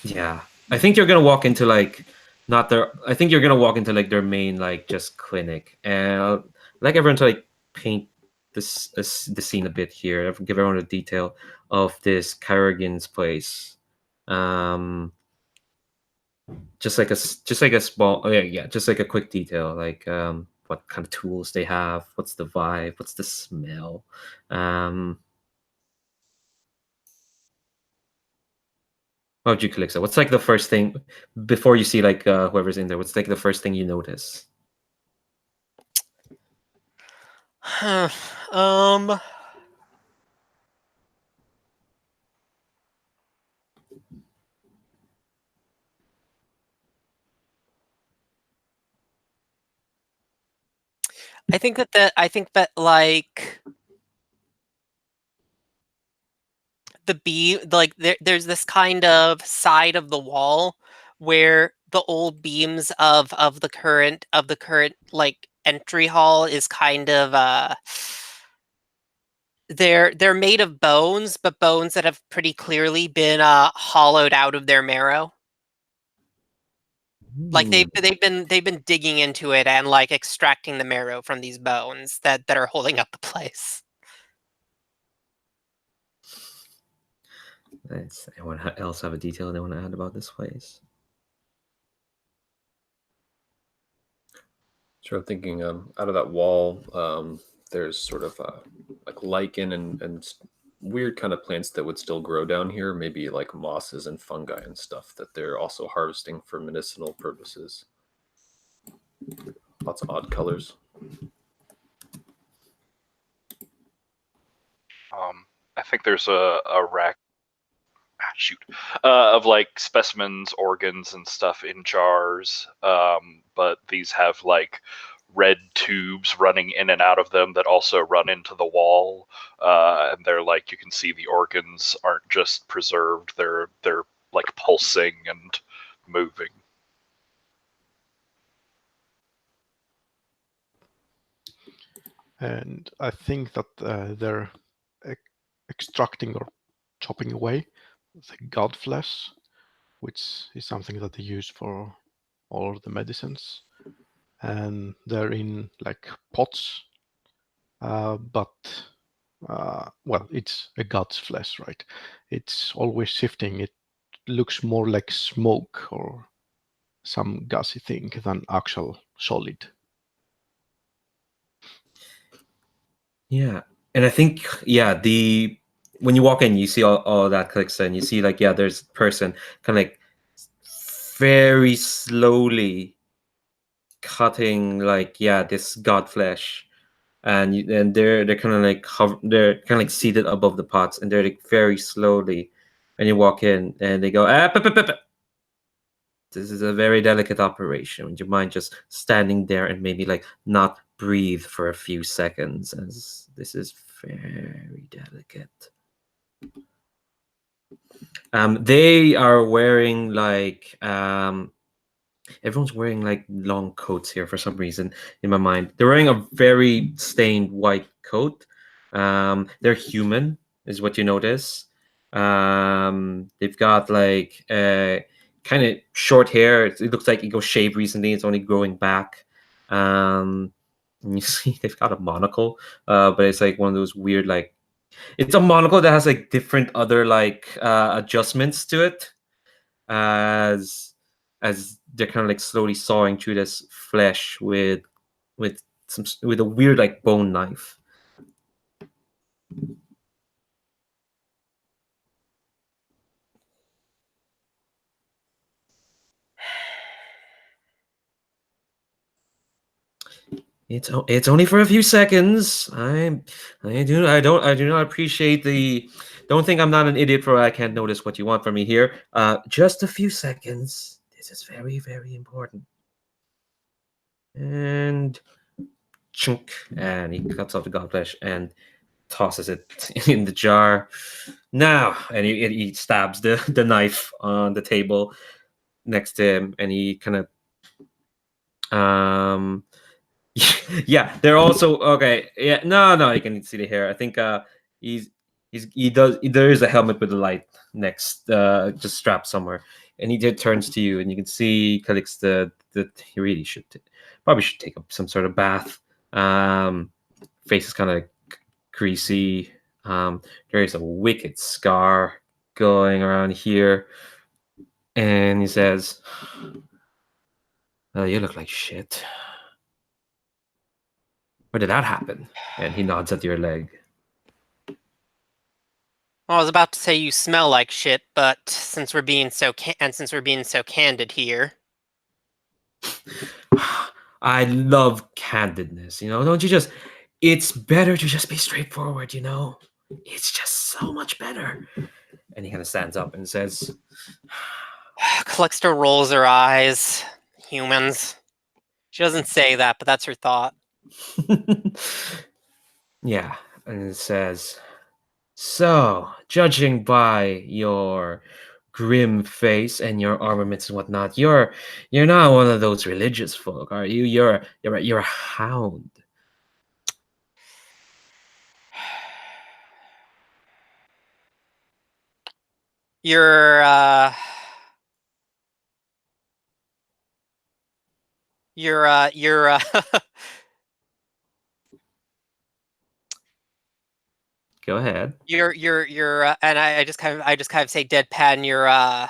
yeah. I think you're gonna walk into like not their I think you're gonna walk into like their main like just clinic. And I'd like everyone to like paint the scene a bit here. Give everyone a detail of this Karagin's place. Just like a small just like a quick detail, like what kind of tools they have, what's the vibe, what's the smell. What would you, Calixte? What's like the first thing before you see like whoever's in there? What's like the first thing you notice? um. I think that like the beam, like there's this kind of side of the wall where the old beams of the current like entry hall is kind of they're made of bones, but bones that have pretty clearly been hollowed out of their marrow. Like they've been digging into it and like extracting the marrow from these bones that are holding up the place. Nice. Anyone else have a detail they want to add about this place? So I'm thinking out of that wall, there's sort of like lichen and weird kind of plants that would still grow down here, maybe like mosses and fungi and stuff that they're also harvesting for medicinal purposes. Lots of odd colors. I think there's a rack of like specimens, organs, and stuff in jars. But these have like red tubes running in and out of them that also run into the wall. And they're like, you can see the organs aren't just preserved; they're like pulsing and moving. And I think that they're extracting or chopping away the god flesh, which is something that they use for all of the medicines. And they're in like pots, but well, it's a god's flesh, right? It's always shifting. It looks more like smoke or some gassy thing than actual solid. Yeah, and I think when you walk in, you see all that Calixte, and you see like there's a person kind of like very slowly cutting like this god flesh, and they're kind of like they're kind of like seated above the pots, and they're like very slowly, and you walk in, and they go this is a very delicate operation. Would you mind just standing there and maybe like not breathe for a few seconds, as this is very delicate. They are wearing like everyone's wearing like long coats here for some reason in my mind. They're wearing a very stained white coat. They're human, is what you notice. They've got like kind of short hair. It looks like it got shaved recently. It's only growing back. And you see they've got a monocle, but it's like one of those weird like it's a monocle that has like different other like adjustments to it, as they're kind of like slowly sawing through this flesh with a weird like bone knife. It's only for a few seconds. I do not appreciate the. Don't think I'm not an idiot for I can't notice what you want from me here. Just a few seconds. This is very, very important. And chunk, and he cuts off the godflesh and tosses it in the jar. Now, and he stabs the knife on the table next to him, and he kind of yeah, they're also okay. Yeah, no, you can see the hair. I think there is a helmet with a light next, just strapped somewhere, and he turns to you, and you can see Calixte that he really probably should take up some sort of bath. Face is kind of greasy. There is a wicked scar going around here, and he says, "Oh, you look like shit. Where did that happen?" And he nods at your leg. Well, I was about to say you smell like shit, but since we're being so candid here, I love candidness, don't you just... It's better to just be straightforward, It's just so much better. And he kind of stands up and says... Calixte rolls her eyes. Humans. She doesn't say that, but that's her thought. Yeah, and it says... So, judging by your grim face and your armaments and whatnot, you're not one of those religious folk, are you? You're a hound. You're Go ahead. and I just kind of say deadpan.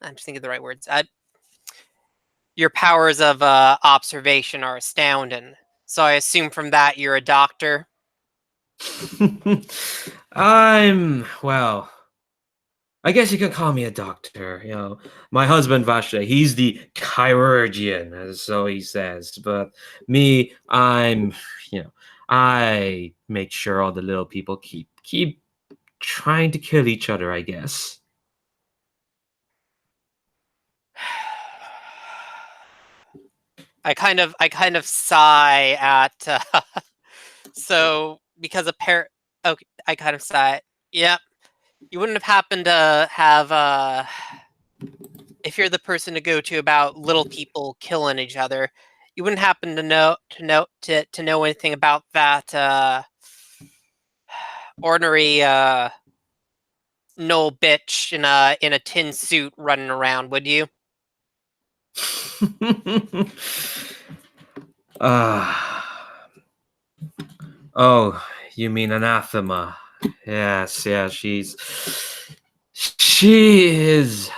I'm just thinking of the right words. Your powers of observation are astounding. So I assume from that you're a doctor. Well, I guess you can call me a doctor. My husband Vasha, he's the chirurgeon, so he says. But me, I make sure all the little people keep trying to kill each other, I guess. I kind of sigh at so because a pair. Okay, I kind of sigh. Yep, you wouldn't have happened to have if you're the person to go to about little people killing each other. You wouldn't happen to know anything about that ordinary no bitch in a tin suit running around, would you? Oh, you mean anathema? Yes, yeah, she is.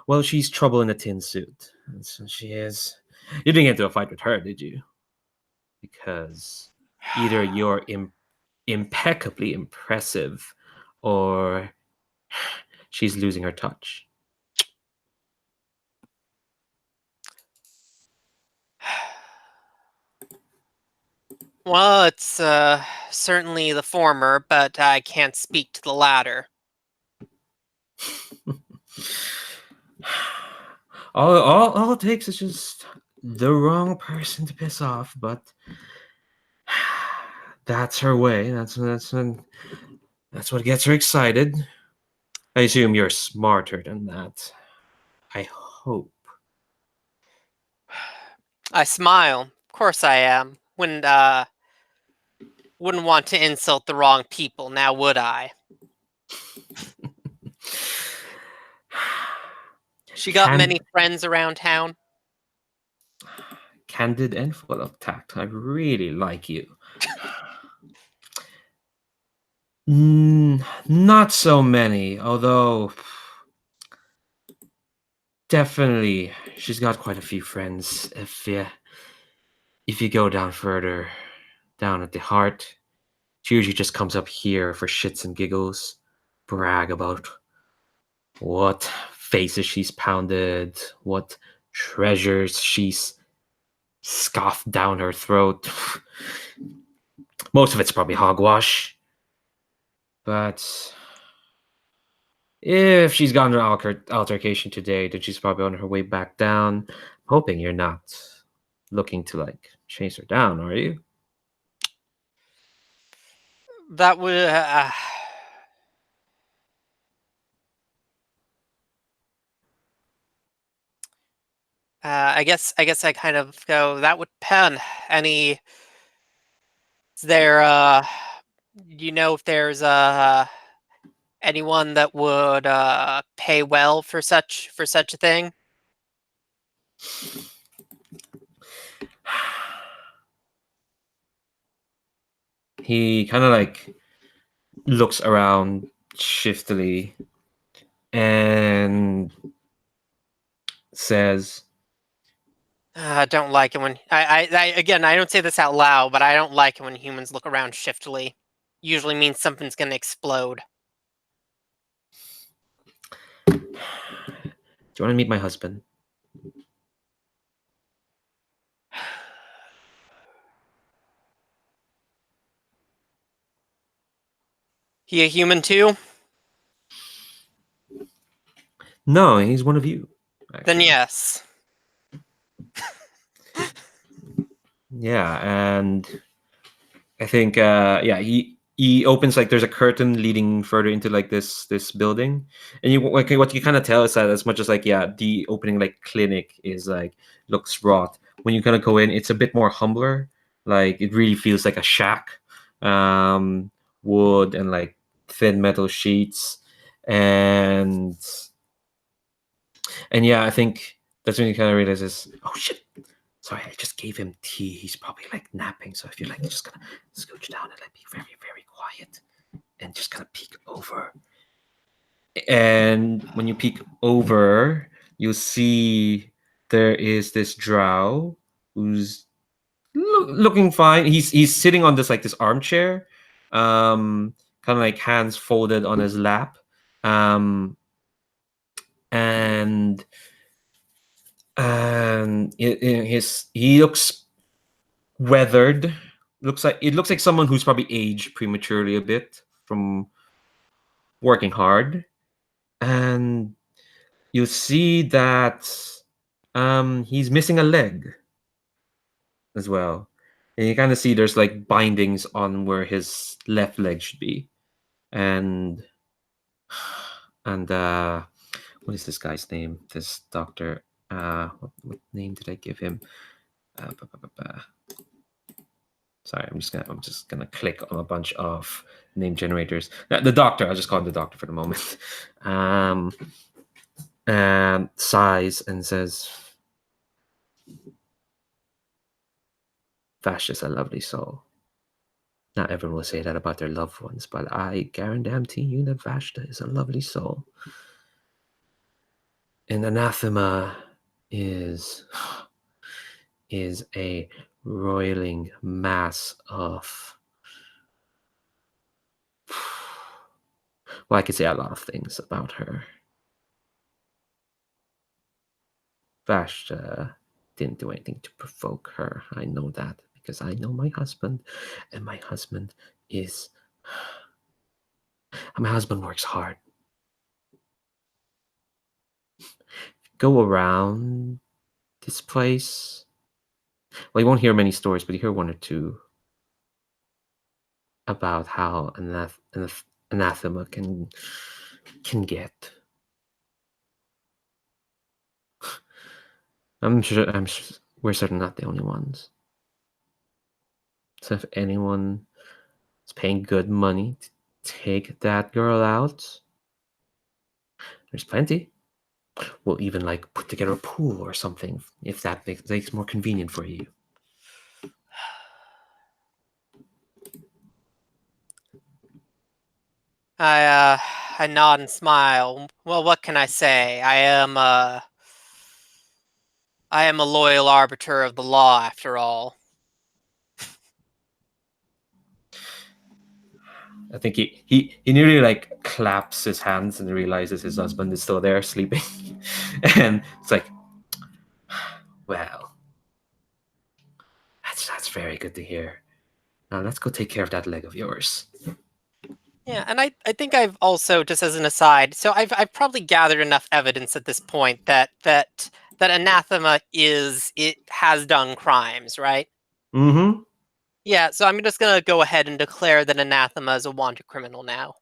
Well, she's trouble in a tin suit. So she is. You didn't get into a fight with her, did you? Because either you're impeccably impressive, or she's losing her touch. Well, it's certainly the former, but I can't speak to the latter. all it takes is just the wrong person to piss off, but that's her way. That's what gets her excited. I assume you're smarter than that. I hope. I smile. Of course I am. Wouldn't want to insult the wrong people, now would I? She got many friends around town. Candid and full of tact. I really like you. Not so many, although definitely she's got quite a few friends. If you go down further, down at the heart, she usually just comes up here for shits and giggles, brag about what faces she's pounded, what treasures she's scoffed down her throat. Most of it's probably hogwash. But if she's gotten an altercation today, then she's probably on her way back down. I'm hoping you're not looking to chase her down, are you? That would I guess I kind of go, that would depend. Is there you know if there's anyone that would pay well for such a thing? He kind of looks around shiftily and says, I don't like it when again, I don't say this out loud, but I don't like it when humans look around shiftily. Usually means something's gonna explode. "Do you want to meet my husband?" He a human too? No, he's one of you. Then Actually. yes. Yeah, and I think he opens there's a curtain leading further into this building, and what you kind of tell is that as much as the opening clinic is looks wrought, when you kind of go in, it's a bit more humbler. It really feels like a shack, wood and thin metal sheets, and yeah, I think that's when you kind of realize is, oh shit. Sorry, I just gave him tea. He's probably napping. So if you're just gonna scooch down and be very, very quiet and just kind of peek over. And when you peek over, you'll see there is this drow who's looking fine. He's sitting on this armchair. kind of like hands folded on his lap, and he looks weathered. It looks like someone who's probably aged prematurely a bit from working hard, and you'll see that he's missing a leg as well. And you kind of see there's like bindings on where his left leg should be. And what is this guy's name? This doctor. What name did I give him? Sorry, I'm just gonna click on a bunch of name generators. The doctor. I'll just call him the doctor for the moment. And sighs and says, "Vash is a lovely soul. Not everyone will say that about their loved ones, but I guarantee you that Vashta is a lovely soul. And anathema is a roiling mass of, well, I could say a lot of things about her. Vashta didn't do anything to provoke her. I know that because I know my husband, and my husband works hard. Go around this place. Well, you won't hear many stories, but you hear one or two about how anathema can get. We're certainly not the only ones. So if anyone is paying good money to take that girl out, there's plenty. We'll even like put together a pool or something if that makes it more convenient for you. I nod and smile. Well, what can I say? I am a loyal arbiter of the law, after all. I think he nearly like claps his hands and realizes his husband is still there sleeping. And it's like, well, that's very good to hear. Now let's go take care of that leg of yours. Yeah, and I think I've also, just as an aside, so I've probably gathered enough evidence at this point that anathema has done crimes, right? Mm-hmm. Yeah, so I'm just gonna go ahead and declare that anathema is a wanted criminal now.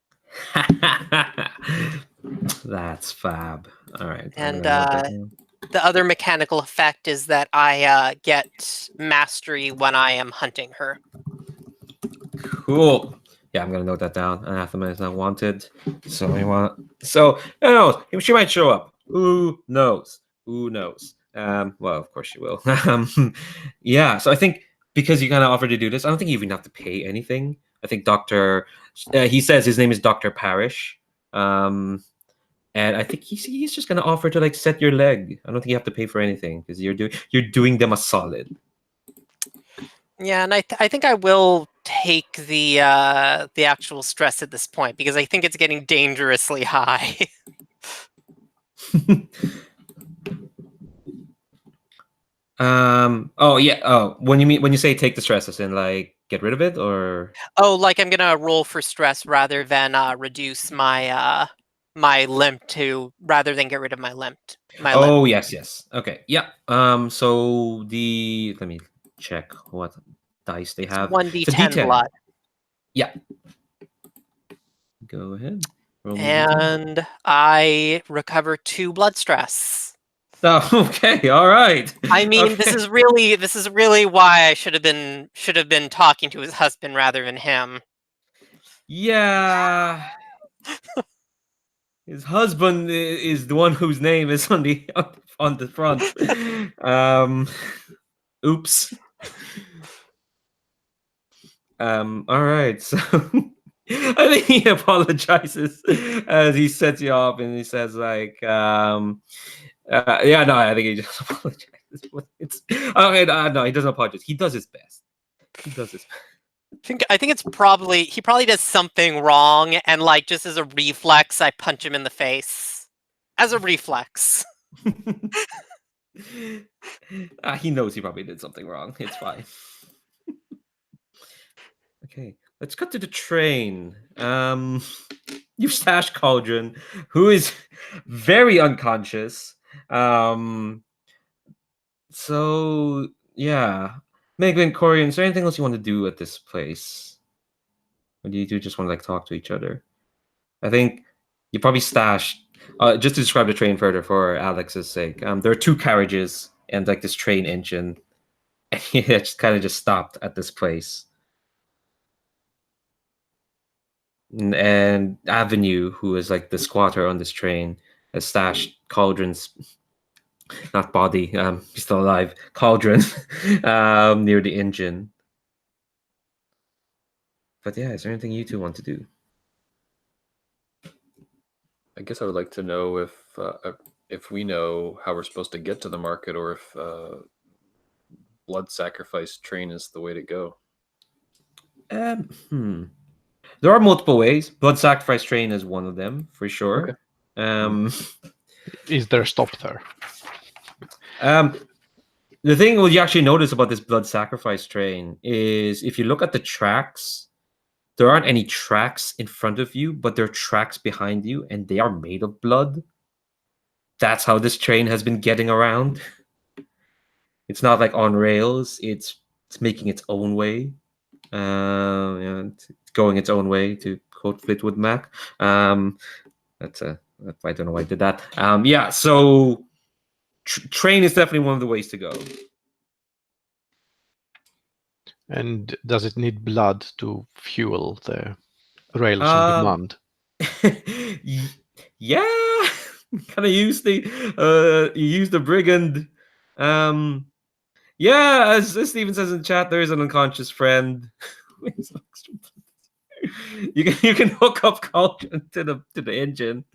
That's fab. All right. And the other mechanical effect is that I get mastery when I am hunting her. Cool. Yeah, I'm gonna note that down. Anathema is not wanted. So who knows? She might show up. Who knows? Who knows? Well, of course she will. Yeah. So I think because you kind of offered to do this, I don't think you even have to pay anything. I think he says his name is Dr. Parrish. And I think he's just gonna offer to like set your leg. I don't think you have to pay for anything because you're doing them a solid. Yeah, and I think I will take the actual stress at this point because I think it's getting dangerously high. Oh yeah. Oh, when you say take the stress, as in like get rid of it, or Oh, like I'm gonna roll for stress rather than reduce my my limp rather than get rid of my limp. Oh yes. Okay. Yeah. So let me check what dice they have. 1d10 blood. Yeah. Go ahead. Roll and I recover 2 blood stress. Oh, okay. All right. I mean, Okay. this is really why I should have been talking to his husband rather than him. Yeah. His husband is the one whose name is on the front. Oops. All right. So I think he apologizes as he sets you off, and he says like, yeah, no, I think he just apologizes. It's okay. No, he doesn't apologize. He does his best. I think it's probably he probably does something wrong, and like just as a reflex, I punch him in the face. As a reflex. He knows he probably did something wrong. It's fine. Okay, let's cut to the train. You stash Cauldron, who is very unconscious. So yeah, Maeglin, Korian, is there anything else you want to do at this place? Or do you two just want to like talk to each other? I think you probably stashed. Just to describe the train further for Alex's sake, there are two carriages and like this train engine, and he just kind of just stopped at this place. And Avenue, who is like the squatter on this train, has stashed Cauldron's not body, he's still alive, Cauldron, near the engine. But yeah, is there anything you two want to do? I guess I would like to know if we know how we're supposed to get to the market, or if blood sacrifice train is the way to go. There are multiple ways. Blood sacrifice train is one of them for sure. Okay. Is there a stop there? The thing what you actually notice about this blood sacrifice train is if you look at the tracks, there aren't any tracks in front of you, but there are tracks behind you, and they are made of blood. That's how this train has been getting around. It's not like on rails. It's making its own way. It's going its own way, to quote Fleetwood Mac. That's I don't know why I did that. Yeah, so train is definitely one of the ways to go. And does it need blood to fuel the rails on demand? Yeah, kind of use the brigand. Yeah, as Steven says in chat, there is an unconscious friend. You can hook up Cauldron to the engine.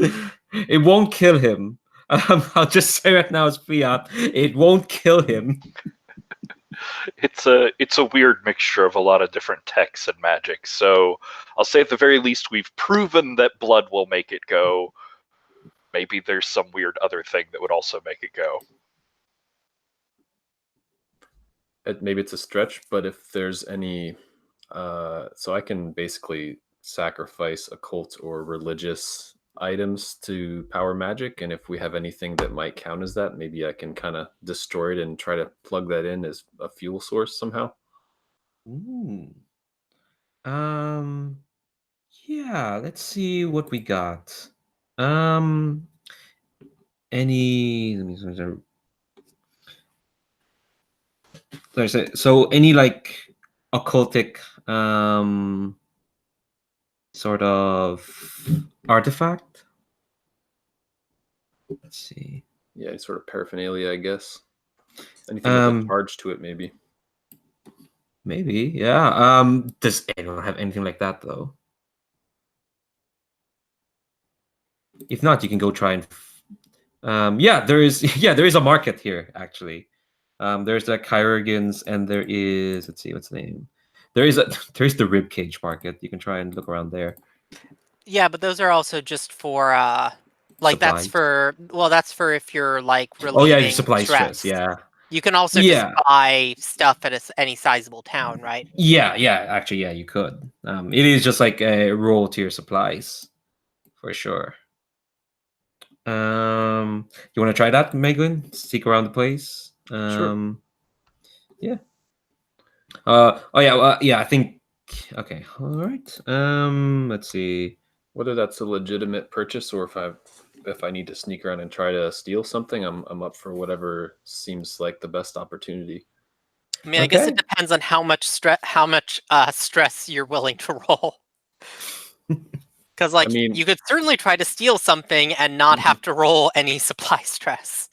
It won't kill him. I'll just say right now as fiat, it won't kill him. It's a weird mixture of a lot of different techs and magic. So I'll say at the very least we've proven that blood will make it go. Maybe there's some weird other thing that would also make it go. Maybe it's a stretch, but if there's any, so I can basically sacrifice occult or religious items to power magic, and if we have anything that might count as that, maybe I can kind of destroy it and try to plug that in as a fuel source somehow. Ooh. Yeah, let's see what we got. Any so any like occultic sort of artifact? Let's see. Yeah, sort of paraphernalia, I guess. Anything with a charge to it, maybe. Maybe, yeah. Does anyone have anything like that though? If not, you can go try and yeah, there is a market here actually. There's the Chirurgians, and there is, let's see, what's the name? There's the Ribcage market. You can try and look around there. Yeah, but those are also just for like Supplies. that's for if you're like relieving Oh yeah, supply stress. stress. Yeah. You can also just buy stuff at any sizable town, right? Yeah. Actually, yeah, you could. It is just like a roll to your supplies, for sure. You want to try that, Maeglin? Seek around the place. Sure. Yeah. Oh yeah. Yeah. I think. Okay. All right. Let's see. Whether that's a legitimate purchase or if I need to sneak around and try to steal something, I'm up for whatever seems like the best opportunity. I mean, I guess it depends on how much stress you're willing to roll. Because, like, you could certainly try to steal something and not have to roll any supply stress.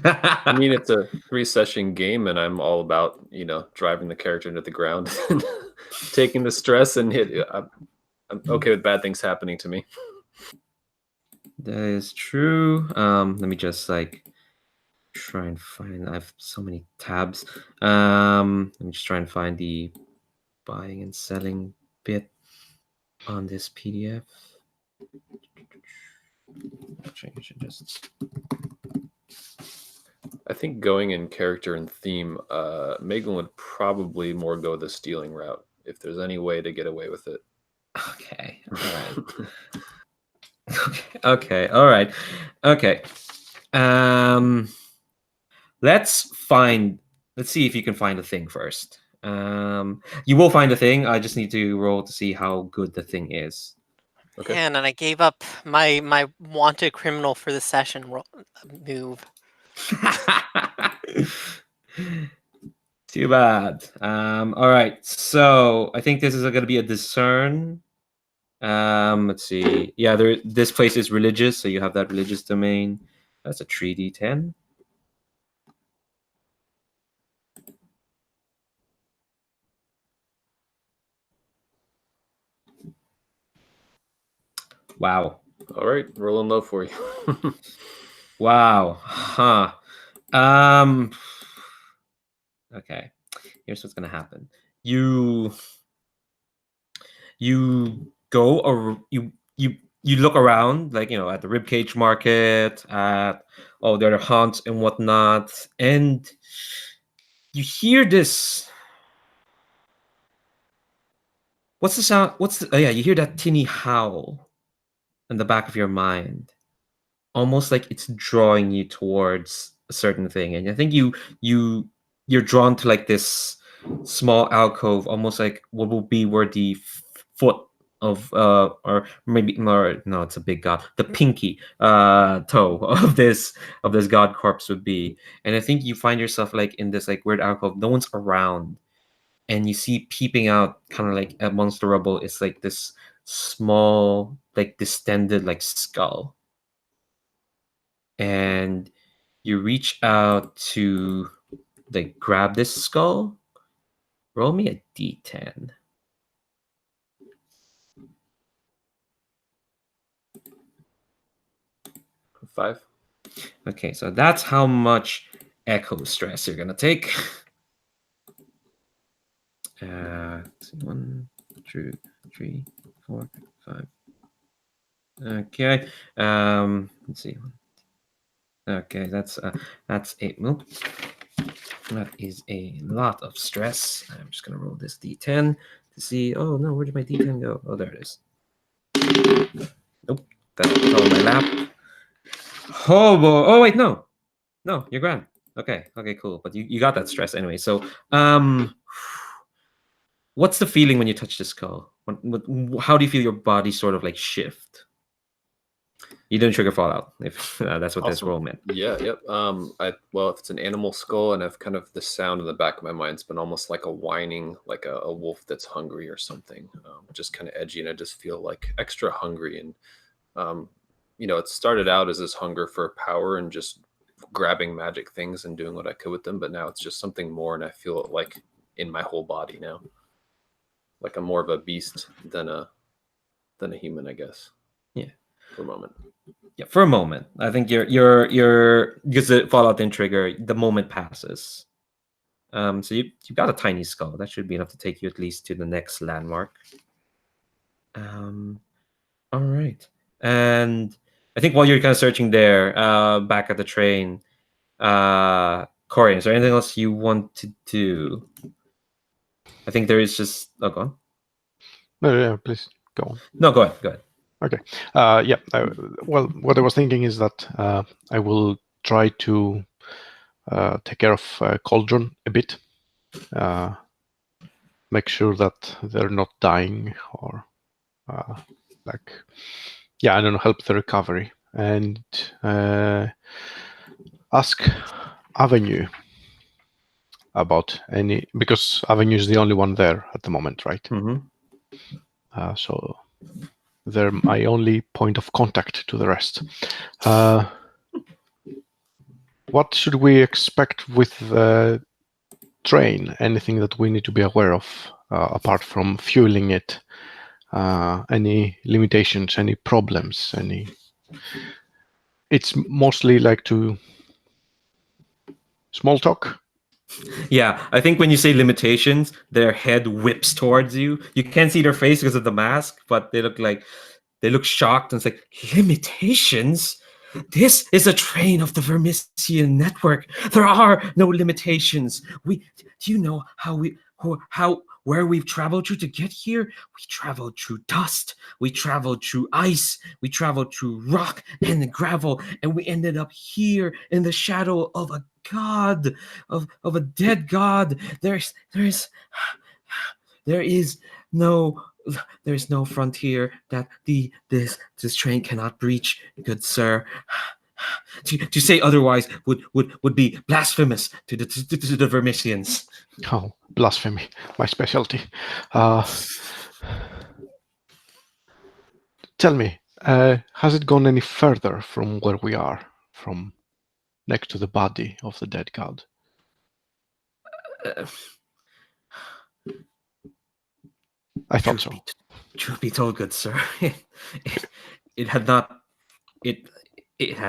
I mean, it's a 3-session game, and I'm all about, driving the character into the ground and taking the stress and hit. I'm okay with bad things happening to me. That is true. Let me just like try and find. I have so many tabs. Let me just try and find the buying and selling bit on this PDF. Actually, I should just. I think going in character and theme, Maeglin would probably more go the stealing route if there's any way to get away with it. Okay. All right. Okay. All right. Okay. Let's see if you can find a thing first. You will find a thing. I just need to roll to see how good the thing is. Okay. Man, and I gave up my wanted criminal for the session move. Too bad. All right. So I think this is going to be a discern. Let's see. Yeah, this place is religious, so you have that religious domain. That's a 3d10. Wow. All right, rolling low for you. Wow. Huh. Okay. Here's what's gonna happen. You go or you look around, like, at the ribcage market, at all the other haunts and whatnot, and you hear this. What's the sound? Oh yeah, you hear that tinny howl in the back of your mind, almost like it's drawing you towards a certain thing, and I think you're drawn to like this small alcove, almost like what will be where the foot of or maybe no, it's a big god, the pinky toe of this god corpse would be. And I think you find yourself like in this like weird alcove, no one's around, and you see peeping out kind of like amongst the rubble, it's like this small, like distended like skull. And you reach out to like grab this skull. Roll me a d10. 5. Okay, so that's how much echo stress you're gonna take. Let's see, 1, 2, 3, 4, 5. Okay. Let's see. Okay, that's 8. Nope. That is a lot of stress. I'm just gonna roll this d10 to see. Oh no, where did my d10 go? Oh, there it is. Nope, that fell on my lap. Oh boy. Oh wait, no, you're grand. Okay, cool. But you got that stress anyway. So, what's the feeling when you touch the skull? How do you feel your body sort of like shift? You didn't trigger fallout, if that's what this roll meant. Yeah, yep. Well, if it's an animal skull, and I've kind of the sound in the back of my mind's been almost like a whining, like a wolf that's hungry or something, just kind of edgy, and I just feel like extra hungry. And it started out as this hunger for power and just grabbing magic things and doing what I could with them, but now it's just something more, and I feel it like in my whole body now, like I'm more of a beast than a human, I guess. Yeah, for a moment. Yeah, for a moment. I think you're because the fallout didn't trigger. The moment passes. So you've got a tiny skull that should be enough to take you at least to the next landmark. All right, and I think while you're kind of searching there, back at the train, Korian, is there anything else you want to do? I think there is just. Oh, go on. No, yeah, please go on. No, go ahead. Okay. Yeah. Well, what I was thinking is that I will try to take care of Cauldron a bit. Make sure that they're not dying, or I don't know, help the recovery, and ask Avenue about any, because Avenue is the only one there at the moment, right? Mm-hmm. So they're my only point of contact to the rest. What should we expect with the train? Anything that we need to be aware of, apart from fueling it? Any limitations, any problems, any... It's mostly like to small talk. Yeah, I think when you say limitations, their head whips towards you. You can't see their face because of the mask, but they look shocked, and it's like, limitations? This is a train of the Vermisian network. There are no limitations. Do you know where we've traveled through to get here? We traveled through dust. We traveled through ice. We traveled through rock and gravel, and we ended up here in the shadow of a god, of a dead god. There is no frontier that this train cannot breach, good sir. To say otherwise would be blasphemous to the Vermisians. Oh, blasphemy, my specialty. Tell me, has it gone any further from where we are, from next to the body of the dead god? I thought so. Truth be told, good sir, it had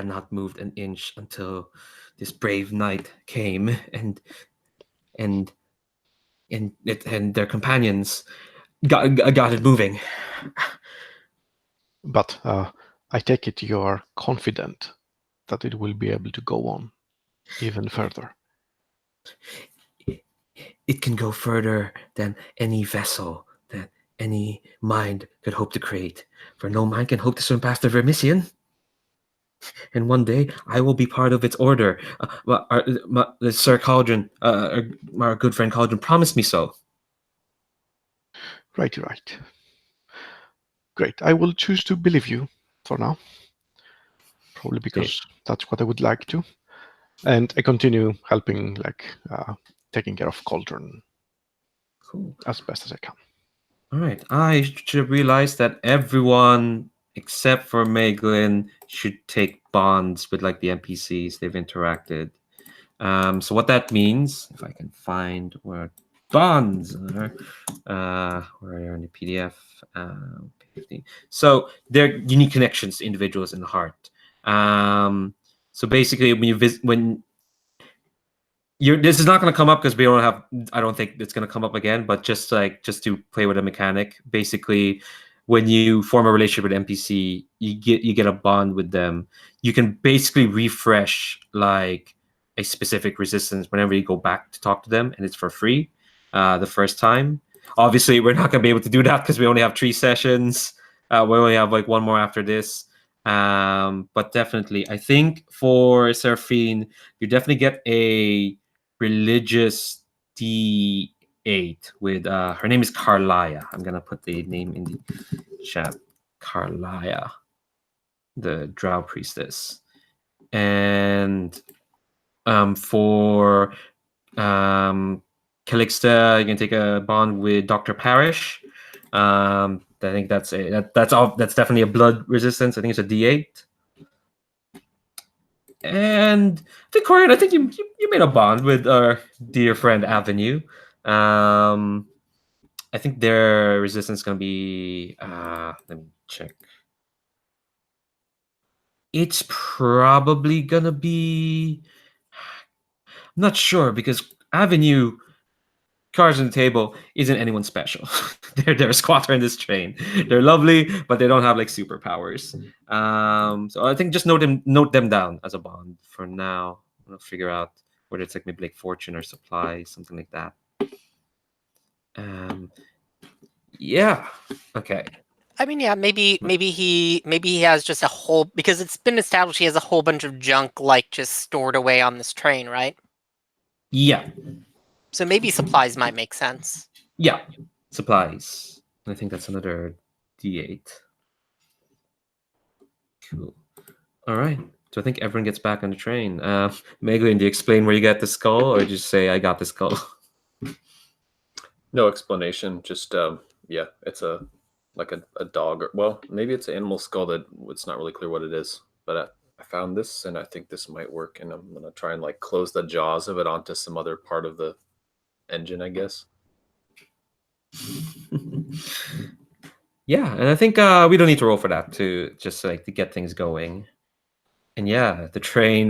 not moved an inch until this brave knight came and their companions got it moving. But I take it you are confident that it will be able to go on even further. It can go further than any vessel that any mind could hope to create, for no mind can hope to swim past the Vermisian. And one day I will be part of its order. Sir Cauldron, our good friend Cauldron, promised me so. Right. Great. I will choose to believe you for now. Probably because that's what I would like to. And I continue helping, taking care of Cauldron. Cool. As best as I can. All right. I should realize that everyone except for Maeglin should take bonds with the NPCs they've interacted. So what that means, if I can find where bonds are, where are in the PDF? So they're unique connections to individuals in the heart. So basically, when you visit, this is not going to come up because we don't have. I don't think it's going to come up again. But just to play with a mechanic, basically, when you form a relationship with NPC, you get a bond with them. You can basically refresh a specific resistance whenever you go back to talk to them, and it's for free the first time. Obviously, we're not going to be able to do that because we only have 3 sessions. We only have one more after this. But definitely, I think for Serafine, you definitely get a religious D8 with her name is Carlia. I'm gonna put the name in the chat. Carlia, the Drow priestess. And for Calixte, you can take a bond with Dr. Parrish. I think that's definitely a blood resistance. I think it's a D8. And I think Korian, I think you made a bond with our dear friend Avenue. I think their resistance is gonna be let me check. It's probably gonna be, I'm not sure, because Avenue, cards on the table, isn't anyone special. they're a squatter in this train. They're lovely, but they don't have superpowers. So I think just note them down as a bond for now. I'll figure out whether it's maybe fortune or supply, something like that. Yeah. Okay. I mean, yeah, maybe he has just a whole, because it's been established he has a whole bunch of junk just stored away on this train, right? Yeah. So maybe supplies might make sense. Yeah, supplies. I think that's another D8. Cool. All right. So I think everyone gets back on the train. Maeglin, do you explain where you got the skull, or just say I got the skull? No explanation. Just yeah, it's a dog, or maybe it's an animal skull that it's not really clear what it is. But I found this, and I think this might work, and I'm gonna try and close the jaws of it onto some other part of the engine, I guess. Yeah, and I think we don't need to roll for that to just to get things going. And yeah, the train,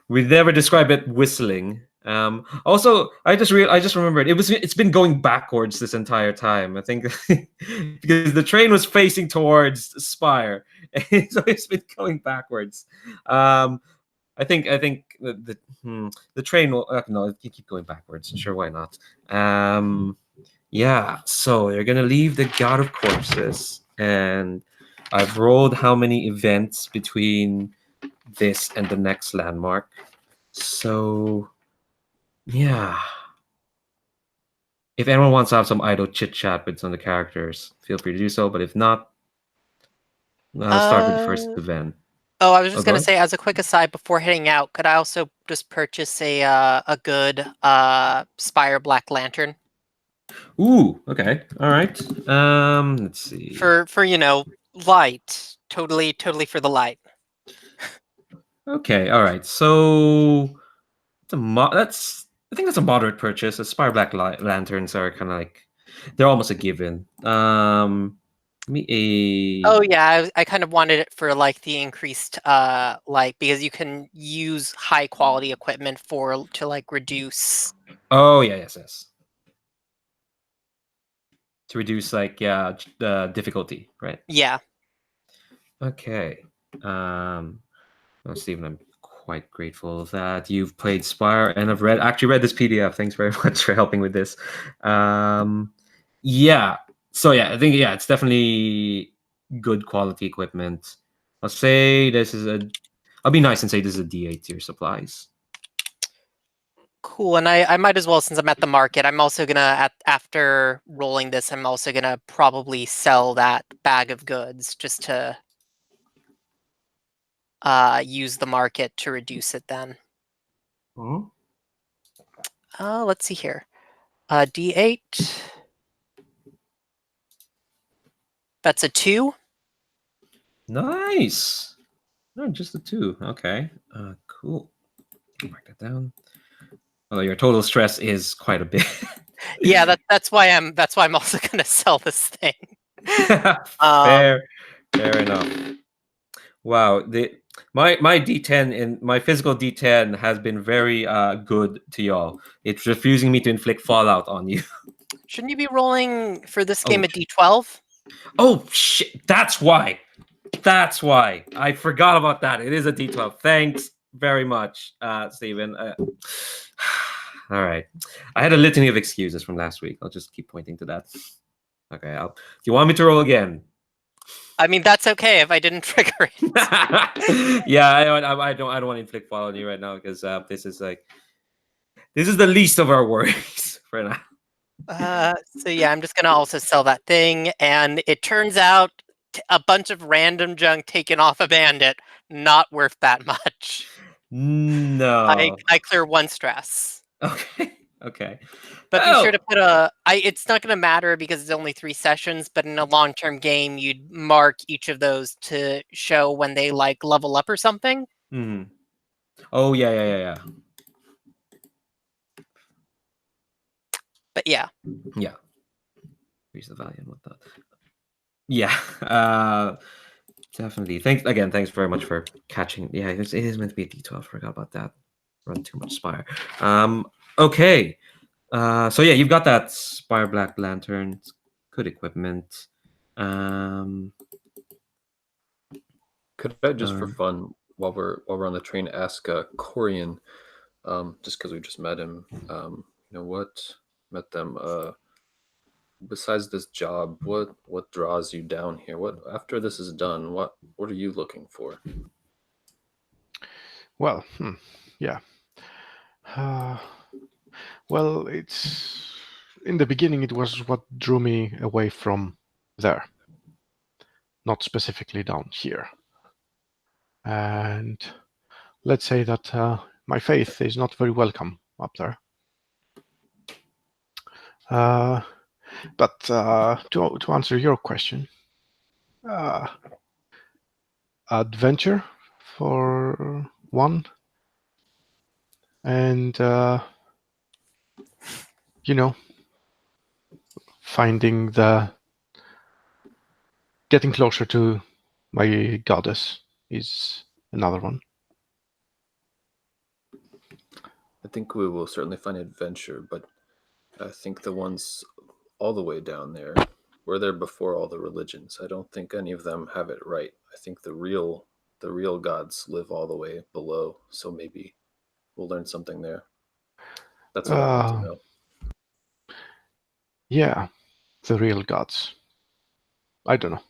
we never describe it whistling. Also, I just remembered it's been going backwards this entire time. I think because the train was facing towards Spire, so it's been going backwards. I think the train will no, you keep going backwards. Sure, why not? Yeah. So you're gonna leave the God of Corpses, and I've rolled how many events between this and the next landmark. So yeah. If anyone wants to have some idle chit chat with some of the characters, feel free to do so. But if not, I'll start with the first event. Oh, I was just go gonna ahead. say, as a quick aside before heading out, could I also just purchase a good Spire Black Lantern Ooh, okay, all right. Let's see. for light, totally for the light. Okay, all right. So that's I think that's a moderate purchase. The Spire Black Lanterns are kind of like they're almost a given. Give me a. Oh yeah, I kind of wanted it for like the increased light, because you can use high quality equipment to like reduce. Oh yeah, yes. To reduce the difficulty, right? Yeah. Okay. Well, Stephen, I'm quite grateful that you've played Spire and I've actually read this PDF. Thanks very much for helping with this. Yeah. So yeah, I think it's definitely good quality equipment. I'll say I'll be nice and say this is a D8 tier supplies. Cool, and I might as well, since I'm at the market, I'm also gonna after rolling this, I'm also gonna probably sell that bag of goods just to use the market to reduce it then. Mhm. Let's see here. D8. That's a 2. Nice. No, just the 2. Okay. Cool. Mark that down. Although your total stress is quite a bit. Yeah, that's why I'm also gonna sell this thing. Fair enough. Wow, my D10 and my physical D10 has been very good to y'all. It's refusing me to inflict fallout on you. Shouldn't you be rolling for this Oh, game a D12? Oh shit! That's why. I forgot about that. It is a D12. Thanks very much, Stephen. All right. I had a litany of excuses from last week. I'll just keep pointing to that. Okay. Do you want me to roll again? I mean, that's okay if I didn't trigger it. Yeah, I don't want to inflict fallout on you right now because this is the least of our worries for now. So yeah, I'm just gonna also sell that thing, and it turns out a bunch of random junk taken off a bandit, not worth that much. No. I clear 1 stress. Okay. But be sure to put it's not gonna matter because it's only 3 sessions, but in a long-term game, you'd mark each of those to show when they like level up or something. Oh yeah. But yeah. Yeah. Here's the value and whatnot. Yeah. Definitely. Thanks very much for catching. Yeah, it is meant to be a D12. Forgot about that. Run too much Spire. Okay. So yeah, you've got that Spire Black Lantern. Good equipment. Could I just for fun, while we're on the train, ask Korian, just because we just met him, met them. Besides this job, what draws you down here? What after this is done, what are you looking for? Well, yeah. Well, it's in the beginning it was what drew me away from there, not specifically down here. And let's say that my faith is not very welcome up there. But to answer your question, adventure for one, and getting closer to my goddess is another one. I think we will certainly find adventure, but I think the ones all the way down there were there before all the religions. I don't think any of them have it right. I think the real gods live all the way below. So maybe we'll learn something there. That's what I want to know. Yeah, the real gods. I don't know.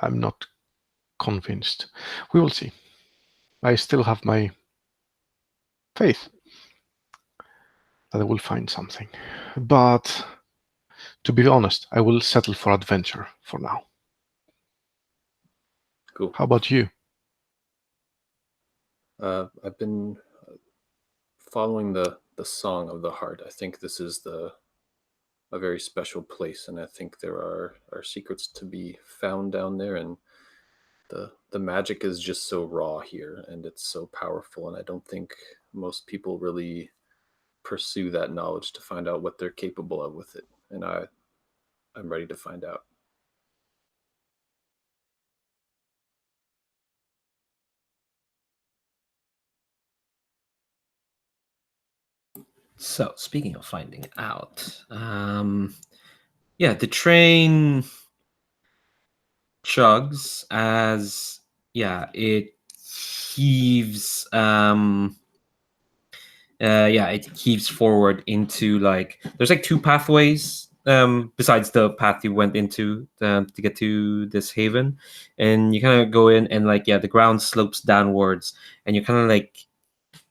I'm not convinced. We will see. I still have my faith that I will find something. But to be honest, I will settle for adventure for now. Cool. How about you? I've been following the song of the heart. I think this is a very special place, and I think there are secrets to be found down there, and the magic is just so raw here, and it's so powerful, and I don't think most people really pursue that knowledge to find out what they're capable of with it, and I'm ready to find out. So, speaking of finding out, yeah, the train chugs as it heaves. It heaves forward into like there's like two pathways besides the path you went into to get to this haven, and you kind of go in and like the ground slopes downwards, and you're kind of like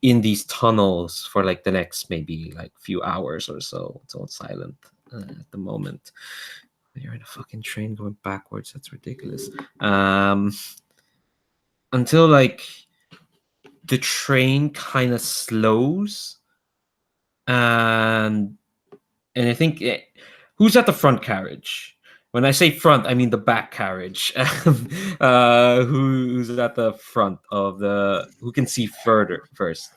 in these tunnels for like the next maybe like few hours or so. It's all silent at the moment. You're in a fucking train going backwards. That's ridiculous. Until like the train kind of slows, and I think who's at the front carriage? When I say front, I mean the back carriage. Who's at the front of the? Who can see further first?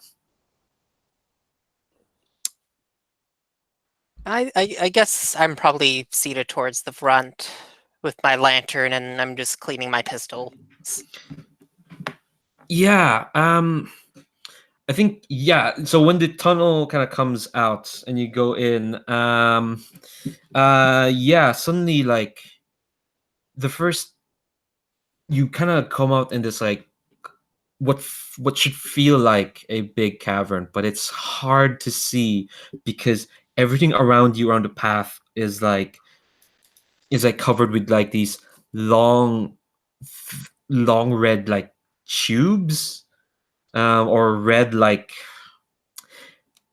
I guess I'm probably seated towards the front with my lantern, and I'm just cleaning my pistols. Yeah. I think so when the tunnel kind of comes out and you go in, suddenly like the first you kind of come out in this like what should feel like a big cavern, but it's hard to see because everything around you around the path is like covered with like these long red like tubes, or red like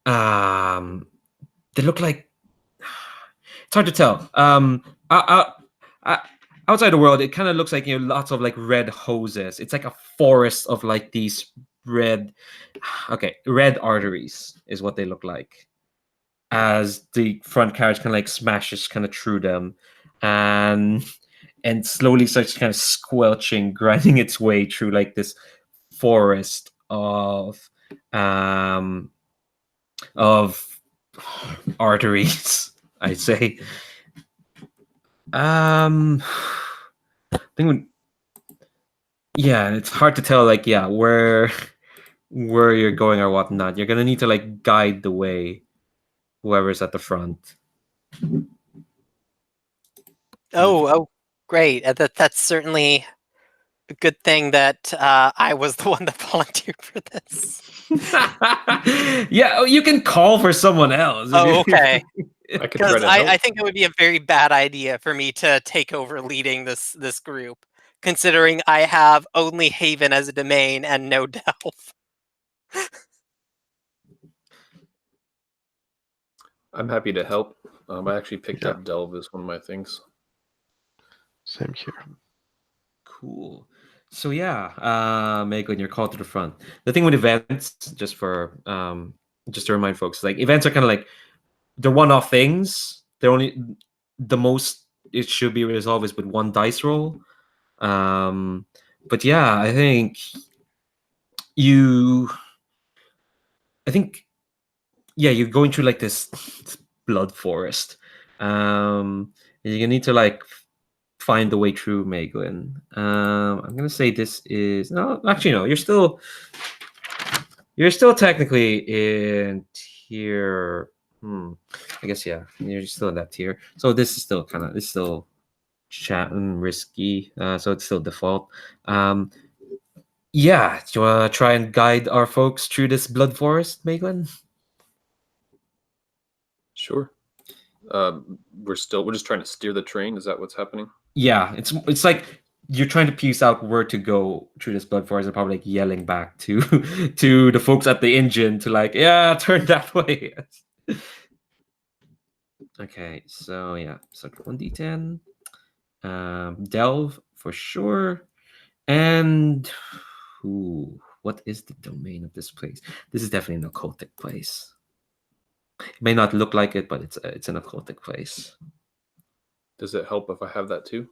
they look like it's hard to tell. Outside the world, it kind of looks like lots of like red hoses. It's like a forest of like these red arteries is what they look like. As the front carriage kind of like smashes kind of through them, and slowly starts kind of squelching, grinding its way through like this forest of arteries. I'd say. I think it's hard to tell like where you're going or whatnot. You're gonna need to like guide the way, whoever's at the front. Oh, great! That's certainly a good thing that I was the one that volunteered for this. You can call for someone else. Oh, okay. I could try Because to help. I think it would be a very bad idea for me to take over leading this group, considering I have only Haven as a domain and no Delve. I'm happy to help. I actually picked up Delve as one of my things. Same here. Cool. So Maeglin, you're called to the front. The thing with events, just to remind folks, like events are kind of like they're one-off things. They're only the most it should be resolved is with one dice roll. But I think you're going through like this blood forest. You're gonna need to like find the way through, Maeglin. I'm gonna say this is no. Actually, no. You're still. You're still technically in tier. I guess yeah. You're still in that tier. So this is still chat and risky. So it's still default. Yeah. Do you want to try and guide our folks through this blood forest, Maeglin? Sure. We're just trying to steer the train. Is that what's happening? Yeah. It's like you're trying to piece out where to go through this blood forest and probably like yelling back to to the folks at the engine to like, yeah, turn that way. Okay, so yeah, so 1d10. Delve for sure. And what is the domain of this place? This is definitely an occultic place. It may not look like it, but it's an occultic place. Does it help if I have that too?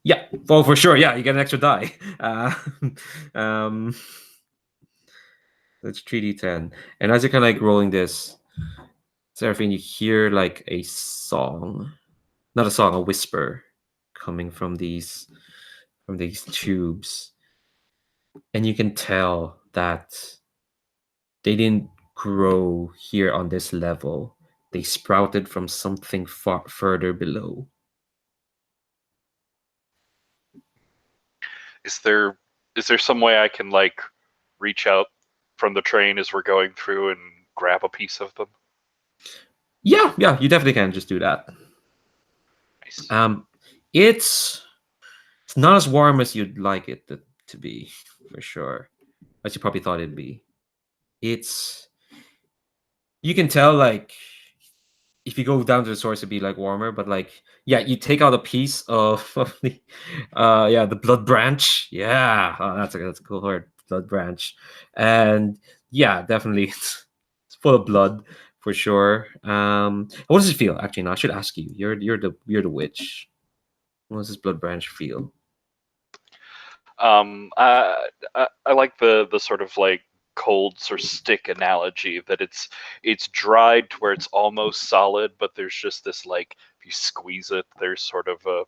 Yeah, well, for sure. Yeah, you get an extra die. That's 3d10. And as you're kind of like rolling this, Serafine, you hear like a song, not a song, a whisper coming from these tubes, and you can tell that they didn't grow here on this level. They sprouted from something far further below. Is there some way I can like reach out from the train as we're going through and grab a piece of them? Yeah, you definitely can just do that. Nice. It's not as warm as you'd like it to be, for sure, as you probably thought it'd be. You can tell like if you go down to the source it'd be like warmer, but like yeah, you take out a piece of the the blood branch. Yeah, that's a cool word, blood branch. And yeah, definitely it's full of blood for sure. What does it feel? Actually, no, I should ask you. You're the witch. What does this blood branch feel? I like the sort of like cold or stick analogy that it's dried to where it's almost solid, but there's just this like if you squeeze it, there's sort of a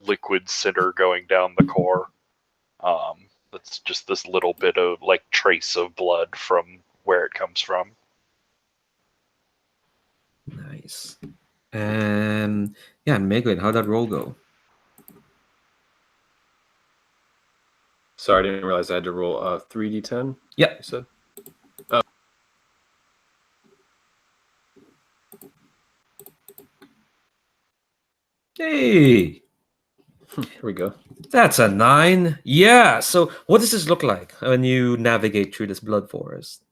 liquid center going down the core. That's just this little bit of like trace of blood from where it comes from. Nice. Yeah, Maeglin, how'd that roll go? Sorry, I didn't realize I had to roll 3d10. Yeah. You said. Hey, Here we go. that's a 9. Yeah. So, what does this look like when you navigate through this blood forest?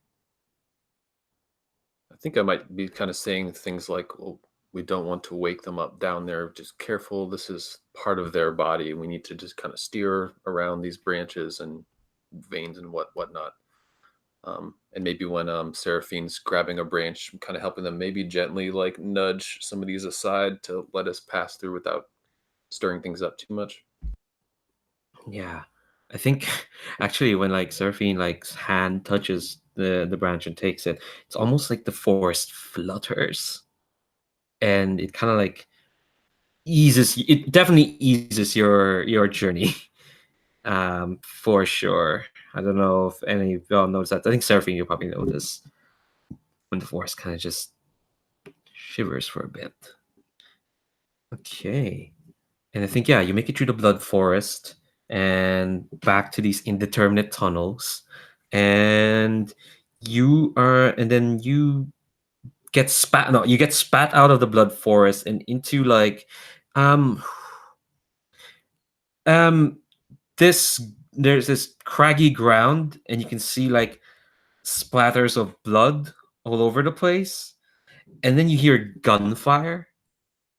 I think I might be kind of saying things like, well, we don't want to wake them up down there. Just careful. This is part of their body. We need to just kind of steer around these branches and veins and whatnot. And maybe when Seraphine's grabbing a branch, kind of helping them maybe gently like nudge some of these aside to let us pass through without stirring things up too much. Yeah, I think actually when like Seraphine like hand touches the branch and takes it, it's almost like the forest flutters, and it kind of like eases. It definitely eases your journey, for sure. I don't know if any of y'all noticed that. I think Seraphine, you probably notice when the forest kind of just shivers for a bit. Okay, and I think yeah, you make it through the blood forest and back to these indeterminate tunnels, and then you get spat. No, you get spat out of the blood forest and into like um um this there's this craggy ground, and you can see like splatters of blood all over the place, and then you hear gunfire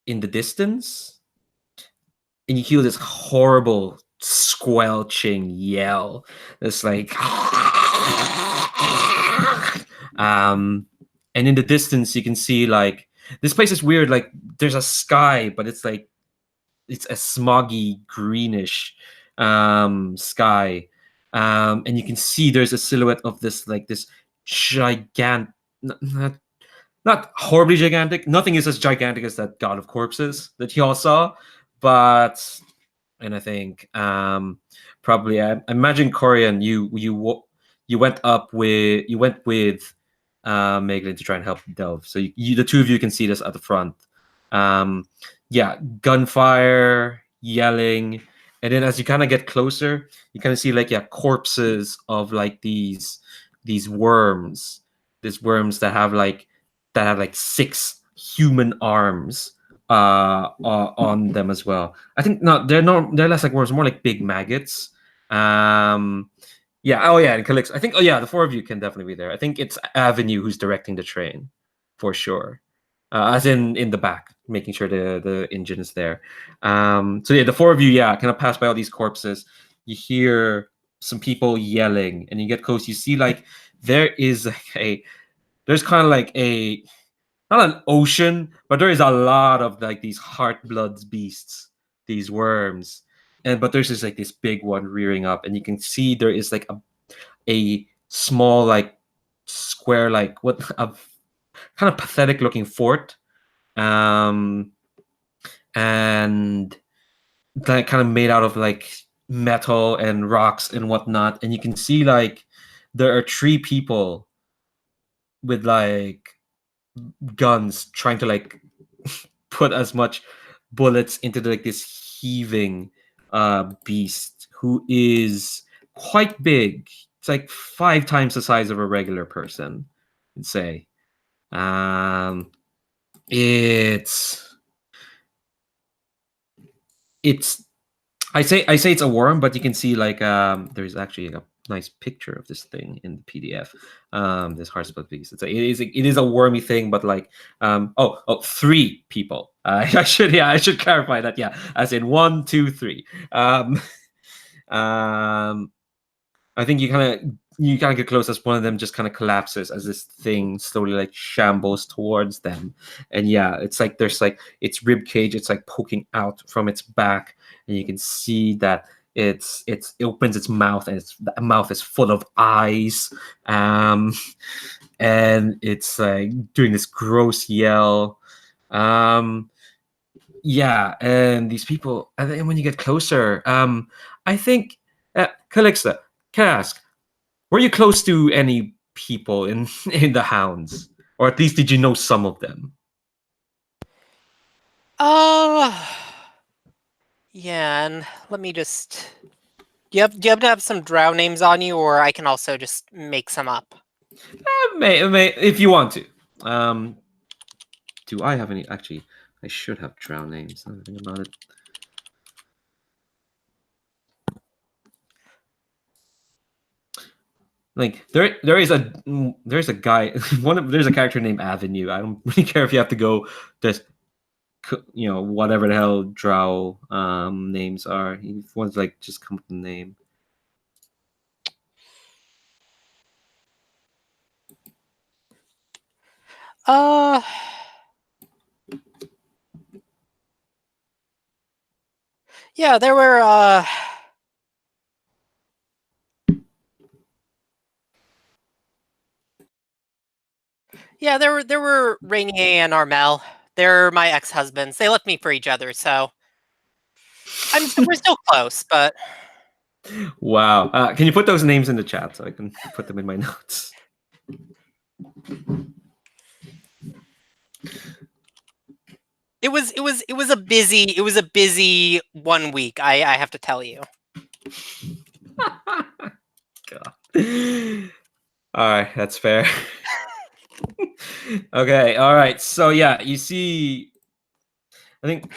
in the distance, and you hear this horrible squelching yell. It's like and in the distance you can see like this place is weird. Like there's a sky, but it's like it's a smoggy greenish sky. And you can see there's a silhouette of this like this gigantic, not horribly gigantic. Nothing is as gigantic as that God of Corpses that y'all saw, but and I think probably I imagine Korian, you went with Maeglin to try and help Delve. So the two of you can see this at the front. Yeah, gunfire, yelling, and then as you kind of get closer, you kind of see like corpses of like these worms, that have like 6 human arms on them as well. I think they're less like worms, more like big maggots. Yeah. Oh yeah, and Calixte. I think. Oh yeah, the 4 of you can definitely be there. I think it's Avenue who's directing the train, for sure. As in the back, making sure the engine is there. So yeah, the 4 of you, kind of pass by all these corpses. You hear some people yelling, and you get close. You see like there's kind of like a, not an ocean, but there is a lot of like these heartbloods beasts, these worms, but there's just like this big one rearing up, and you can see there is like a small like square, like what a kind of pathetic looking fort, and that kind of made out of like metal and rocks and whatnot, and you can see like there are 3 people with like guns trying to like put as much bullets into like this heaving beast who is quite big. It's like 5 times the size of a regular person, I'd say. It's I say it's a worm, but you can see like there's actually a nice picture of this thing in the PDF. This heartsplit beast. It is a wormy thing, but like 3 people. I should clarify that. Yeah, as in 1, 2, 3. I think you kind of get close as one of them just kind of collapses as this thing slowly like shambles towards them, and it's like there's like its rib cage, it's like poking out from its back, and you can see that it opens its mouth, and the mouth is full of eyes, and it's like doing this gross yell. And these people, and then when you get closer, I think Calixte, can I ask, were you close to any people in the Hounds, or at least did you know some of them? Yeah, and let me just. Do you have to have some drow names on you, or I can also just make some up? May if you want to. Do I have any? Actually, I should have drow names. I'm thinking about it. Like there's a guy there's a character named Avenue. I don't really care if you have to go just whatever the hell drow names are. He wants like just come up with a name. Yeah, there were there were Rainier and Armel. They're my ex-husbands. They left me for each other, so we're still close, but. Wow. Can you put those names in the chat so I can put them in my notes? It was a busy 1 week, I have to tell you. God. All right, that's fair. Okay, all right. So you see, I think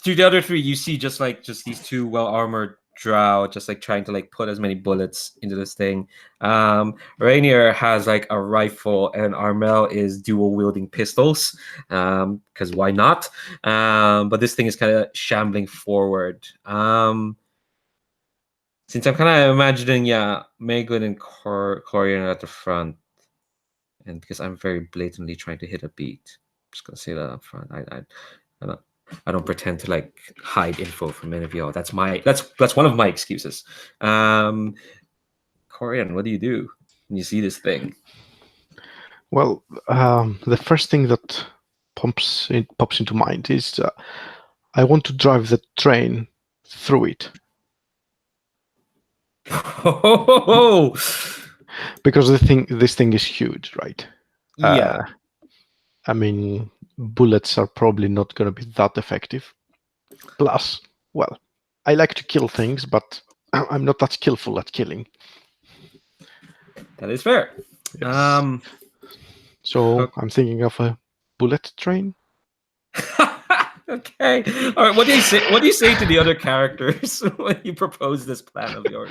to the other 3, you see just these 2 well-armored drow just like trying to like put as many bullets into this thing. Rainier has like a rifle, and Armel is dual wielding pistols, because why not? But this thing is kind of shambling forward. Since I'm kind of imagining Maeglin and Korian at the front, and because I'm very blatantly trying to hit a beat, I'm just gonna say that up front. I don't pretend to like hide info from any of y'all. That's one of my excuses. Korian, what do you do when you see this thing? Well, the first thing that pops into mind is I want to drive the train through it. Oh, Because this thing is huge, right? Yeah. I mean, bullets are probably not going to be that effective. Plus, well, I like to kill things, but I'm not that skillful at killing. That is fair. Yes. So Okay. I'm thinking of a bullet train. Okay. All right. What do you say? What do you say to the other characters when you propose this plan of yours?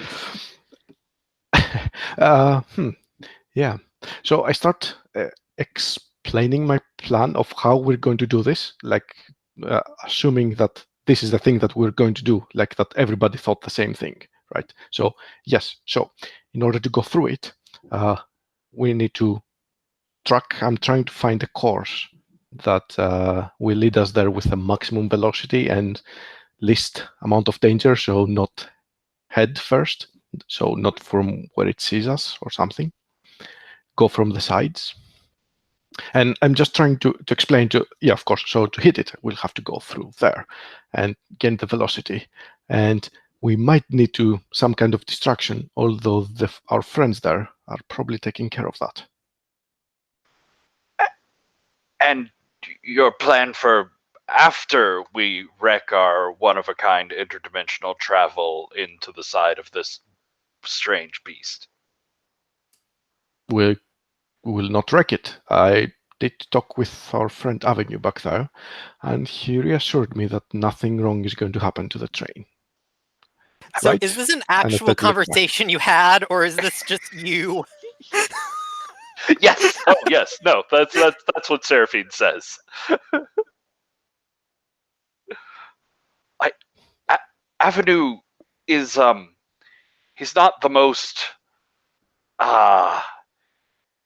Yeah. So I start explaining my plan of how we're going to do this, like assuming that this is the thing that we're going to do, like that everybody thought the same thing, right? So yes. So in order to go through it, we need to track. I'm trying to find a course that will lead us there with the maximum velocity and least amount of danger. So not head first, so not from where it sees us or something. Go from the sides. And I'm just trying to explain yeah, of course. So to hit it, we'll have to go through there and gain the velocity. And we might need to some kind of distraction, although our friends there are probably taking care of that. And your plan for after we wreck our one-of-a-kind interdimensional travel into the side of this strange beast? We will not wreck it. I did talk with our friend Avenue back there, and he reassured me that nothing wrong is going to happen to the train. So Right. is this an And actual that conversation you had, or is this just you? Yes. Oh, yes. No. That's what Serafine says. Avenue is he's not the most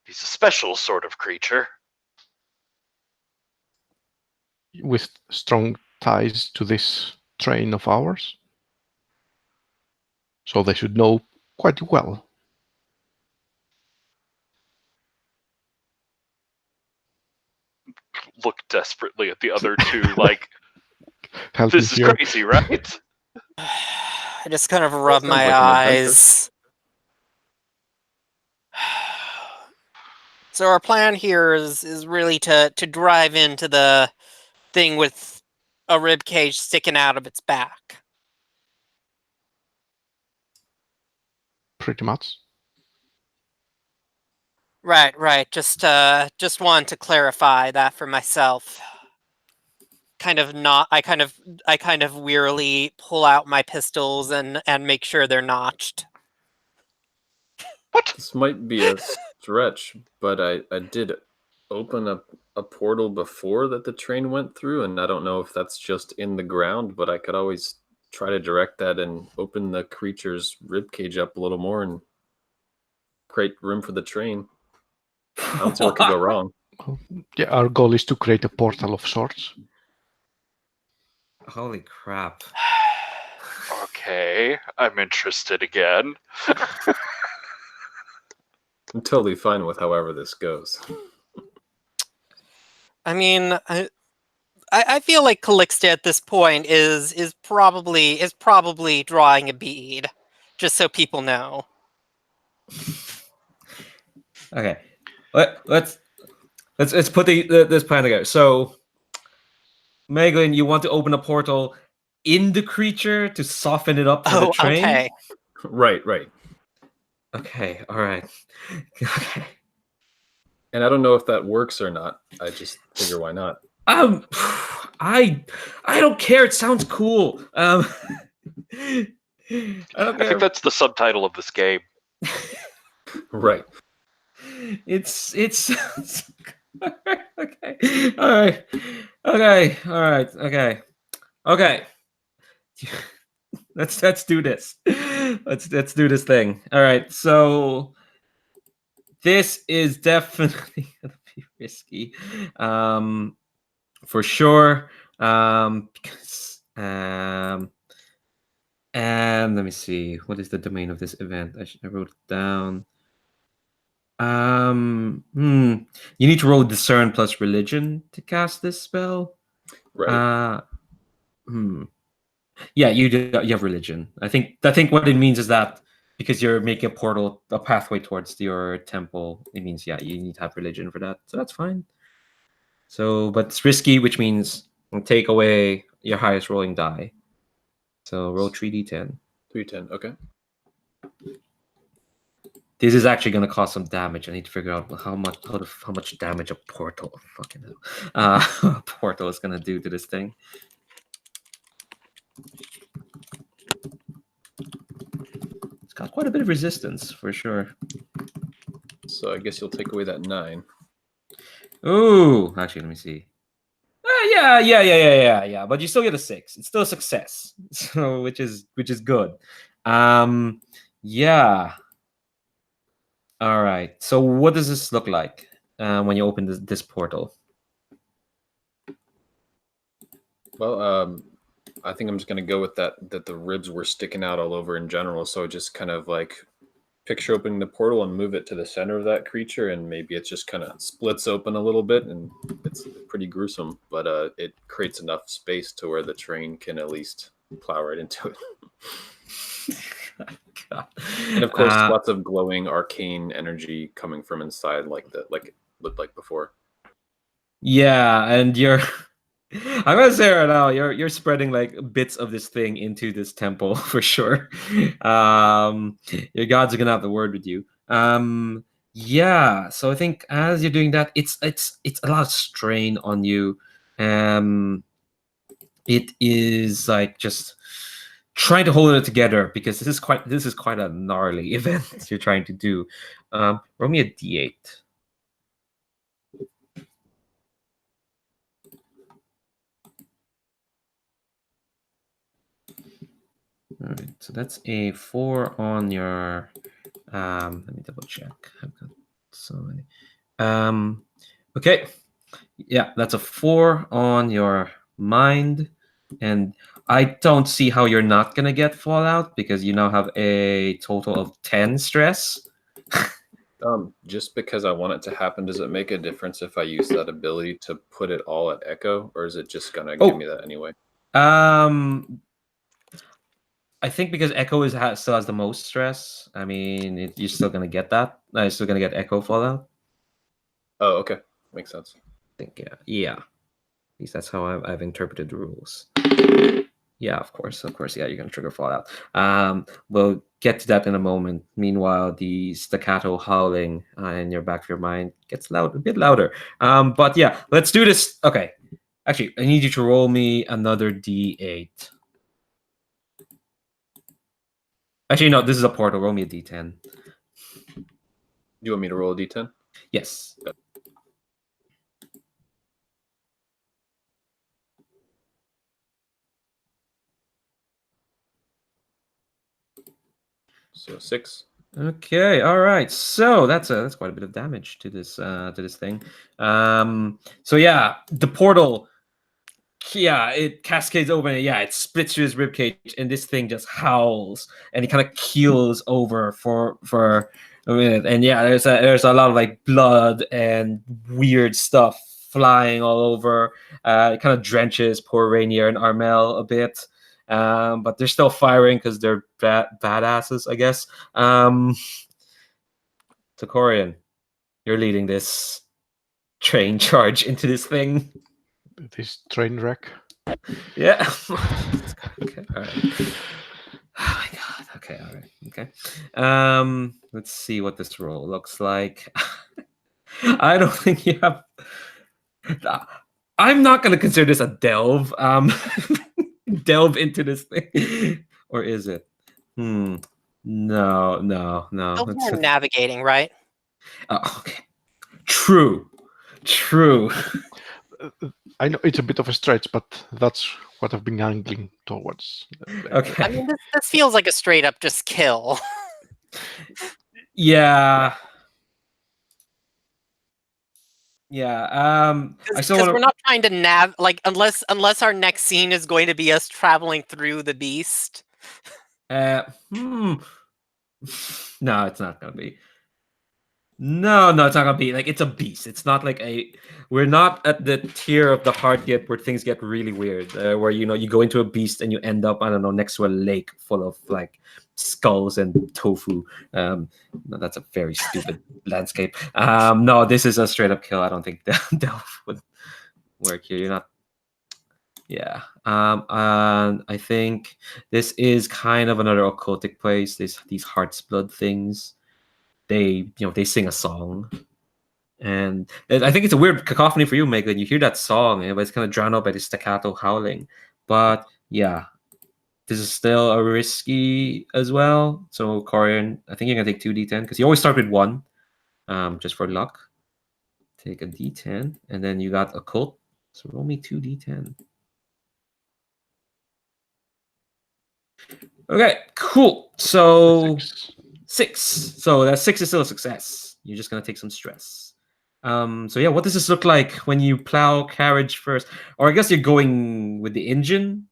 he's a special sort of creature. with strong ties to this train of ours. So they should know quite well. Look desperately at the other two, like, Help this me is here. crazy, right? I just kind of rub sounds my like an adventure. eyes. So our plan here is really to drive into the thing with a rib cage sticking out of its back. Pretty much. Right. Just wanted to clarify that for myself. I kind of wearily pull out my pistols and make sure they're notched. What? This might be a stretch, but I did open up a portal before that the train went through, and I don't know if that's just in the ground, but I could always try to direct that and open the creature's ribcage up a little more and create room for the train. I don't see what could go wrong. Yeah, our goal is to create a portal of sorts. Holy crap. Okay, I'm interested again. I'm totally fine with however this goes. I mean, I feel like Calixte at this point is probably drawing a bead, just so people know. Okay. Let's put this plan together. So, Maeglin, you want to open a portal in the creature to soften it up for the train? Okay. Right. Okay, all right. Okay. And I don't know if that works or not. I just figure why not. I don't care. It sounds cool. I don't I care. think that's the subtitle of this game. Right. It's okay. All right. Okay. Let's do this. Let's do this thing. All right. So this is definitely gonna be risky, for sure. Because and let me see. What is the domain of this event? I wrote it down. You need to roll discern plus religion to cast this spell. Right. Yeah, you have religion. I think what it means is that because you're making a portal, a pathway towards your temple. It means you need to have religion for that, so that's fine. So, but it's risky, which means take away your highest rolling die. So roll 3d10. 310. Okay. This is actually going to cause some damage. I need to figure out how much damage a portal, fucking hell, a portal is going to do to this thing. It's got quite a bit of resistance for sure. So I guess you'll take away that 9. Ooh, actually, let me see. Yeah. But you still get a 6. It's still a success, so which is good. Yeah. All right. So what does this look like when you open this portal? Well, I think I'm just gonna go with that the ribs were sticking out all over in general. So just kind of like picture opening the portal and move it to the center of that creature, and maybe it just kind of splits open a little bit, and it's pretty gruesome, but it creates enough space to where the train can at least plow right into it. God. And of course, lots of glowing arcane energy coming from inside, like it looked like before. Yeah, and I'm gonna say right now, you're spreading like bits of this thing into this temple for sure. Your gods are gonna have the word with you. Yeah, so I think as you're doing that, it's a lot of strain on you. It is like just trying to hold it together because this is quite a gnarly event you're trying to do. Roll me a d8. All right, so that's a 4 on your. Let me double check. I've got so many. Okay, yeah, that's a 4 on your mind, and I don't see how you're not gonna get fallout because you now have a total of 10 stress. Just because I want it to happen, does it make a difference if I use that ability to put it all at echo, or is it just gonna give me that anyway? I think because Echo still has the most stress. I mean, you're still gonna get that. You're still gonna get Echo fallout. Oh, okay, makes sense. I think yeah. At least that's how I've interpreted the rules. Yeah, of course. Yeah, you're gonna trigger fallout. We'll get to that in a moment. Meanwhile, the staccato howling in your back of your mind gets a bit louder. But yeah, let's do this. Okay, actually, I need you to roll me another d8. Actually, no, this is a portal. Roll me a d10. You want me to roll a d10? Yes. Okay. So 6. Okay, all right. So that's quite a bit of damage to this thing. So yeah, the portal. Yeah, it cascades open. Yeah, it splits through his ribcage, and this thing just howls, and it kind of keels over for a minute. And yeah, there's a lot of like blood and weird stuff flying all over. It kind of drenches poor Rainier and Armel a bit, but they're still firing because they're badasses, I guess. So Korian, you're leading this train charge into this thing. This train wreck. Yeah. Okay. All right. Oh my god. Okay. All right. Okay. Let's see what this roll looks like. I don't think you have. I'm not gonna consider this a delve. Delve into this thing, or is it? No. Still more navigating, right? Oh, okay. True. I know it's a bit of a stretch, but that's what I've been angling towards. Okay. I mean, this feels like a straight up just kill. Yeah. I still Because we're not trying to unless our next scene is going to be us traveling through the beast. No, it's not gonna be. No, it's not gonna be like it's a beast. It's not like we're not at the tier of the heart yet where things get really weird. Where you go into a beast and you end up, I don't know, next to a lake full of like skulls and tofu. No, that's a very stupid landscape. No, this is a straight up kill. I don't think Delph would work here. You're not. Yeah. And I think this is kind of another occultic place. These heart's blood things. They sing a song. And I think it's a weird cacophony for you, Maeglin. You hear that song, but it's kind of drowned out by the staccato howling. But yeah, this is still a risky as well. So Korian, I think you're gonna take 2d10 because you always start with 1, just for luck. Take a d10, and then you got occult. So roll me 2d10. Okay, cool. So 6. So that 6 is still a success. You're just gonna take some stress. So yeah, what does this look like when you plow carriage first? Or I guess you're going with the engine.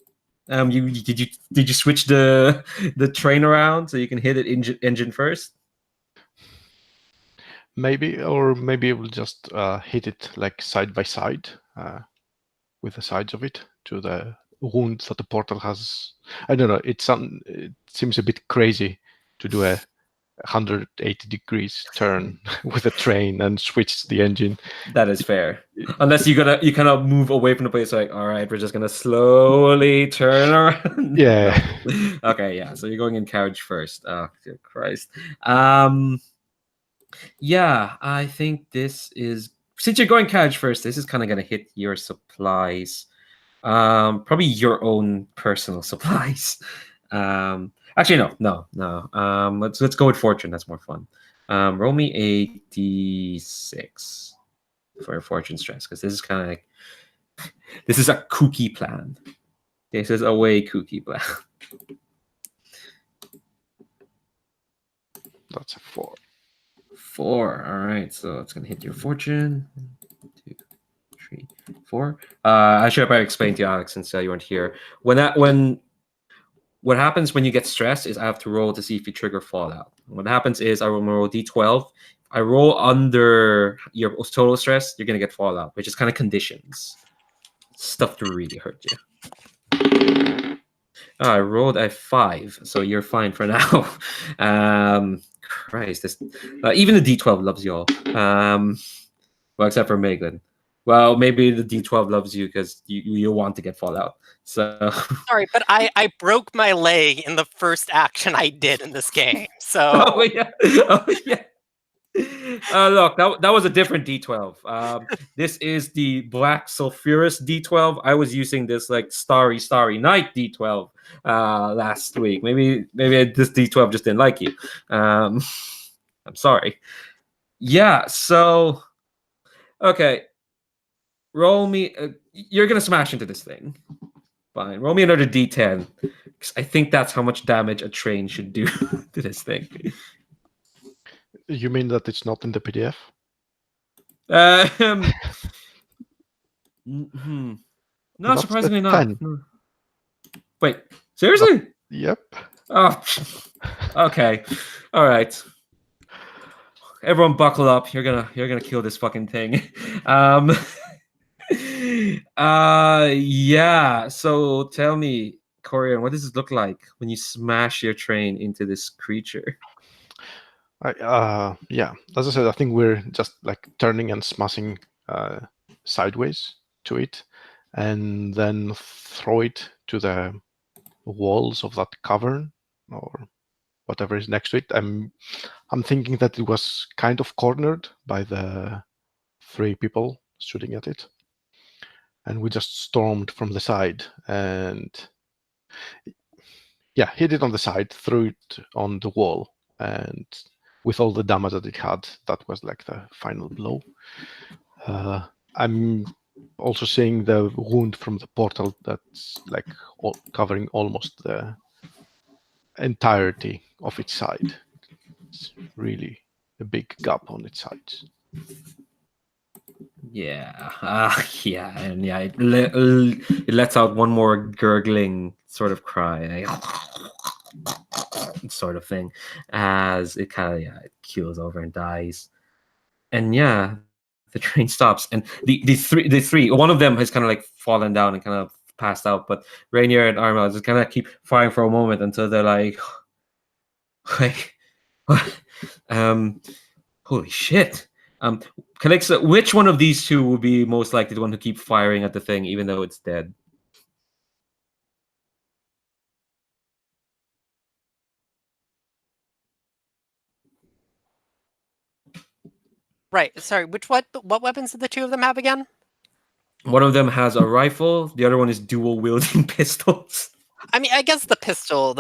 Did you switch the train around so you can hit it engine first? Maybe we'll just hit it like side by side with the sides of it to the wound that the portal has. I don't know. It seems a bit crazy to do a 180 degrees turn with a train and switch the engine. That is fair. Unless you kind of move away from the place, like, all right, we're just gonna slowly turn around. Yeah. No. Okay, yeah. So you're going in carriage first. Oh, dear Christ. Yeah, I think this is, since you're going carriage first, this is kind of gonna hit your supplies. Probably your own personal supplies. Actually, no. Let's go with fortune. That's more fun. Roll me a d6 for your fortune stress, because this is kind of like, this is a kooky plan. This is a way kooky plan. That's a 4. 4. All right, so it's gonna hit your fortune. 1, 2, 3, 4. I should have probably explained to you, Alex, since you weren't here. What happens when you get stressed is I have to roll to see if you trigger fallout. What happens is I will roll d12. I roll under your total stress, you're gonna get fallout, which is kind of conditions. Stuff to really hurt you. I rolled a 5, so you're fine for now. Christ, this even the d12 loves you all. Well, except for Maeglin. Well, maybe the d12 loves you because you want to get fallout. So Sorry, but I broke my leg in the first action I did in this game. So oh yeah. Look, that was a different D12. This is the black sulfurous D12. I was using this like starry night D12 last week. Maybe this D12 just didn't like you. I'm sorry. Yeah. So okay, roll me. You're gonna smash into this thing. Fine. Roll me another D10. Because I think that's how much damage a train should do to this thing. You mean that it's not in the PDF? No, That's surprisingly a not. 10. Wait, seriously? Yep. Oh, okay. All right. Everyone, buckle up. You're gonna kill this fucking thing. Yeah. So tell me, Korian, what does it look like when you smash your train into this creature? Yeah, as I said, I think we're just like turning and smashing sideways to it, and then throw it to the walls of that cavern or whatever is next to it. I'm thinking that it was kind of cornered by the 3 people shooting at it, and we just stormed from the side and yeah, hit it on the side, threw it on the wall, and with all the damage that it had, that was like the final blow. I'm also seeing the wound from the portal that's like covering almost the entirety of its side. It's really a big gap on its sides. Yeah, yeah, and yeah, it lets out one more gurgling sort of cry, sort of thing, as it kind of it keels over and dies. And yeah, the train stops, and the three, one of them has kind of like fallen down and kind of passed out, but Rainier and Armel just kind of keep firing for a moment until they're like, Like, what? Holy shit. Calixte, which one of these two will be most likely the one to keep firing at the thing, even though it's dead? Right. Sorry. What weapons did the two of them have again? One of them has a rifle. The other one is dual wielding pistols. I mean, I guess the pistol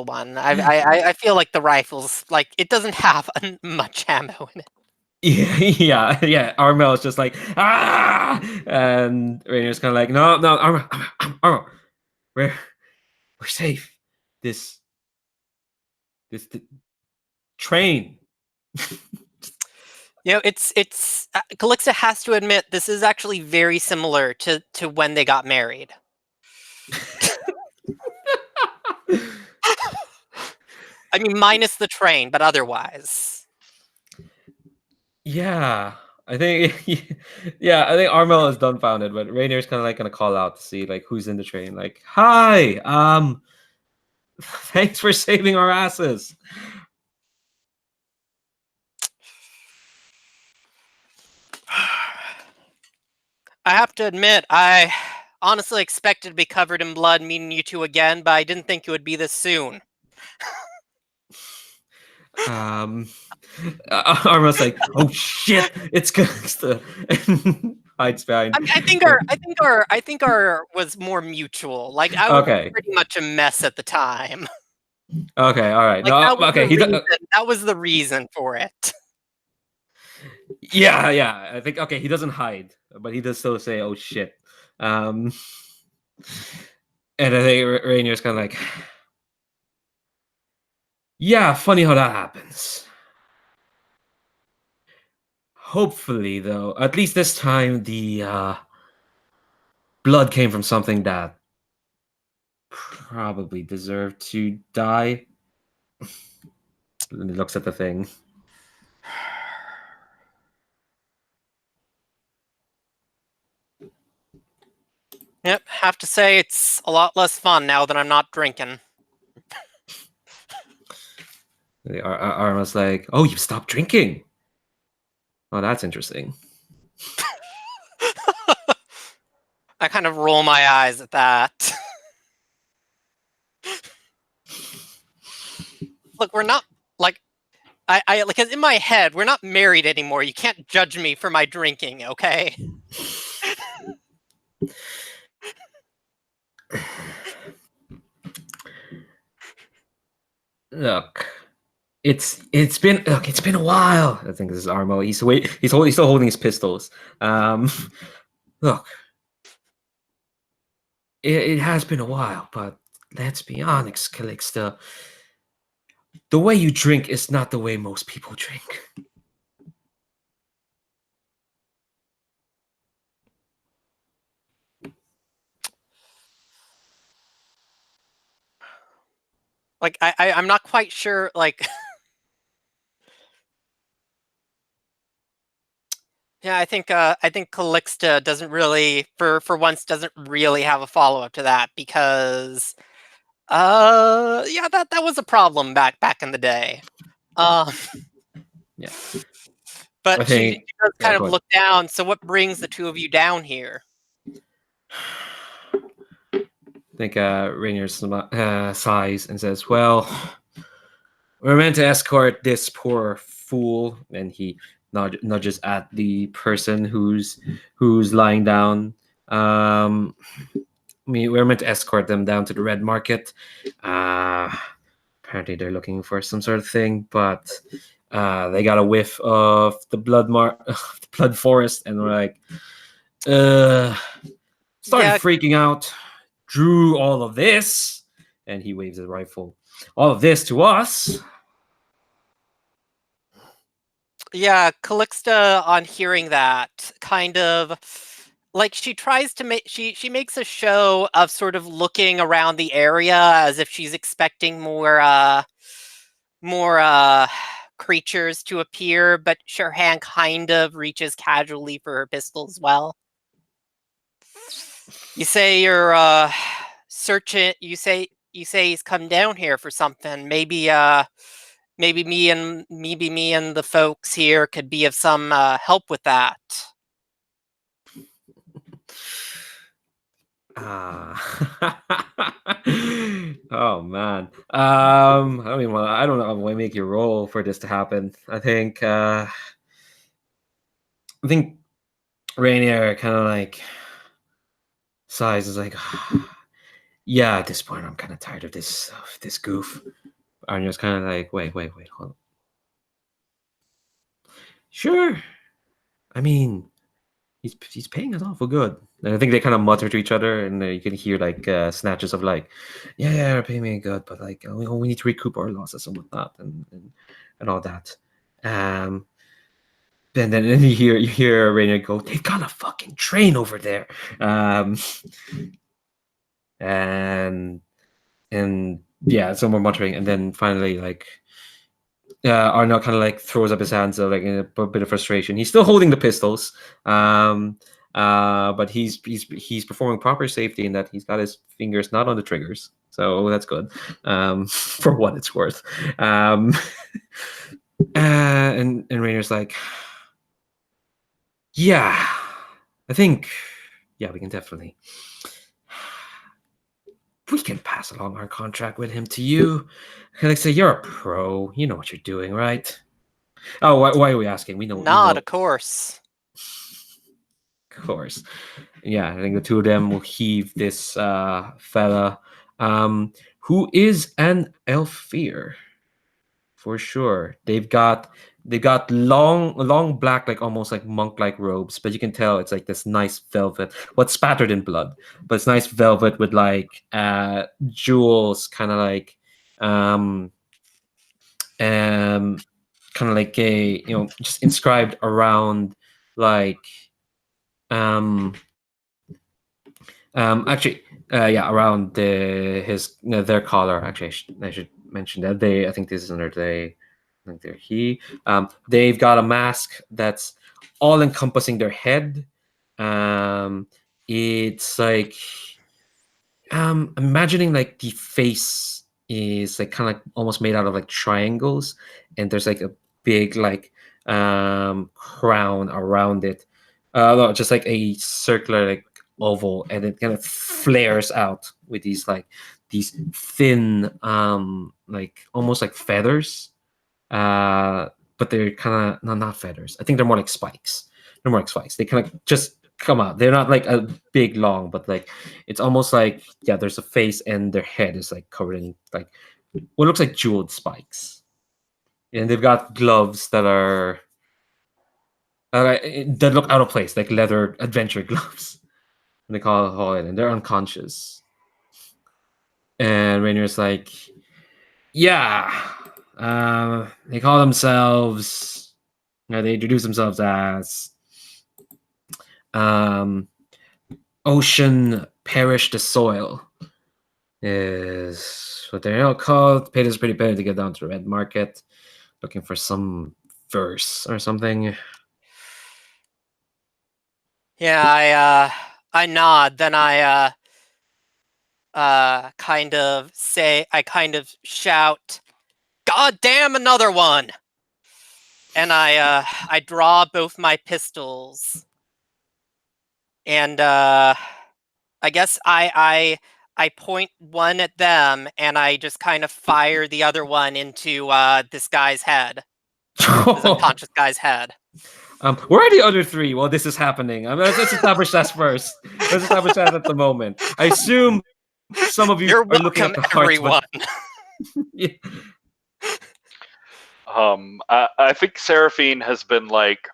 one. I feel like the rifles, like, it doesn't have much ammo in it. Yeah. Armel is just like, ah, and Rainer's kind of like, no, Armel, we're safe. This train. It's Calixte has to admit this is actually very similar to when they got married. I mean, minus the train, but otherwise. Yeah, I think I think Armel is dumbfounded, but Rainer's kind of like gonna call out to see like who's in the train. Like, hi, thanks for saving our asses. I have to admit, I honestly expected to be covered in blood meeting you two again, but I didn't think it would be this soon. Armel's like, oh shit, it's Calixte. Hides behind. I think our was more mutual. Like, I was Okay. pretty much a mess at the time. Okay, all right. Like, No, that was okay. that was the reason for it. Yeah. I think okay. He doesn't hide, but he does still say, "Oh shit." And I think Rainer's kind of like, yeah. Funny how that happens. Hopefully, though, at least this time the blood came from something that probably deserved to die. And he looks at the thing. Yep, have to say it's a lot less fun now that I'm not drinking. Arma's like, oh, you stopped drinking. Oh, that's interesting. I kind of roll my eyes at that. Look, we're not, like, I because in my head, we're not married anymore. You can't judge me for my drinking, okay? Look, it's been a while. I think this is Armo. He's still holding his pistols. Look, it has been a while, but let's be honest, Calixte. The way you drink is not the way most people drink. Like, I'm not quite sure, like... Yeah, I think Calixte doesn't really, for once, doesn't really have a follow-up to that, because... yeah, that was a problem back in the day. Yeah. But I she think- does yeah, kind go of ahead. look down. So what brings the two of you down here? I think Rainier sighs and says, well, we're meant to escort this poor fool. And he nudges at the person who's lying down. We're meant to escort them down to the Red Market. Apparently they're looking for some sort of thing, but they got a whiff of the blood forest, and we're like, started freaking out, drew all of this, and he waves his rifle. All of this to us. Yeah, Calixte, on hearing that, kind of, like, she tries to make, she makes a show of sort of looking around the area as if she's expecting more creatures to appear, but her hand kind of reaches casually for her pistol as well. You say you're searching. You say he's come down here for something. Maybe Maybe me and the folks here could be of some help with that. Oh man. I don't know why make you roll for this to happen. I think Rainier kind of like sighs, is like, yeah, at this point I'm kind of tired of this goof. Arnio's kind of like, wait, hold on. Sure. I mean, he's paying us awful good. And I think they kind of mutter to each other, and you can hear like snatches of like, yeah, they're paying me good, but like we need to recoup our losses and whatnot, and all that. And then you hear Rainier go, they've got a fucking train over there. And yeah, some more muttering, and then finally like Arno kind of like throws up his hands like in a bit of frustration. He's still holding the pistols, but he's performing proper safety in that he's got his fingers not on the triggers, so that's good, for what it's worth. And Rainer's like, yeah, I think, yeah, we can definitely. We can pass along our contract with him to you. Calixte, you're a pro. You know what you're doing, right? Oh, why are we asking? We know. Of course. Of course. Yeah, I think the two of them will heave this fella, who is an Elfir, for sure. They've got long black, like almost like monk-like robes, but you can tell it's like this nice velvet, what's spattered in blood, but it's nice velvet with like jewels, kind of like kind of like a just inscribed around like actually around their collar. Actually, I should mention that I think this is under they. I think they're he. They've got a mask that's all encompassing their head. It's like imagining like the face is like kind of like almost made out of like triangles, and there's like a big like crown around it. No, just like a circular like oval, and it kind of flares out with these thin like almost like feathers, but they're kind of not feathers. I think they're more like spikes. They kind of just come out. They're not like a big long, but like it's almost like there's a face, and their head is like covered in like what looks like jeweled spikes, and they've got gloves that are that look out of place, like leather adventure gloves. And they call it, and they're unconscious. And Rainier's like, yeah, they call themselves, they introduce themselves as Ocean Perish the Soil is what they're all called. Paid us pretty penny to get down to the red market, looking for some verse or something. Yeah, I nod. Then I kind of shout, "God damn, another one!" And I draw both my pistols, and I guess I point one at them, and I just kind of fire the other one into this guy's head, this unconscious guy's head. Where are the other three while this is happening? Let's establish that first. Let's establish that at the moment. I assume some of you are looking at the hearts, everyone. But... yeah. I think Serafine has been like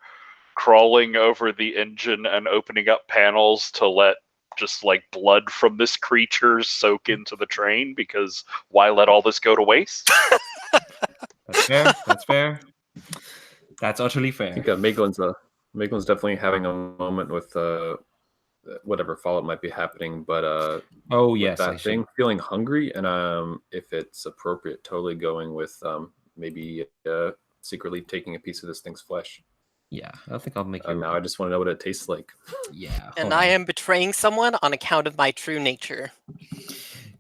crawling over the engine and opening up panels to let just like blood from this creature soak into the train, because why let all this go to waste? That's fair. That's fair. That's utterly fair. I think Maeglin's definitely having a moment with whatever fallout might be happening, but oh yes, that thing feeling hungry, and if it's appropriate, totally going with maybe secretly taking a piece of this thing's flesh. Yeah, I think I'll make you. Now I just want to know what it tastes like. Yeah, and I am betraying someone on account of my true nature.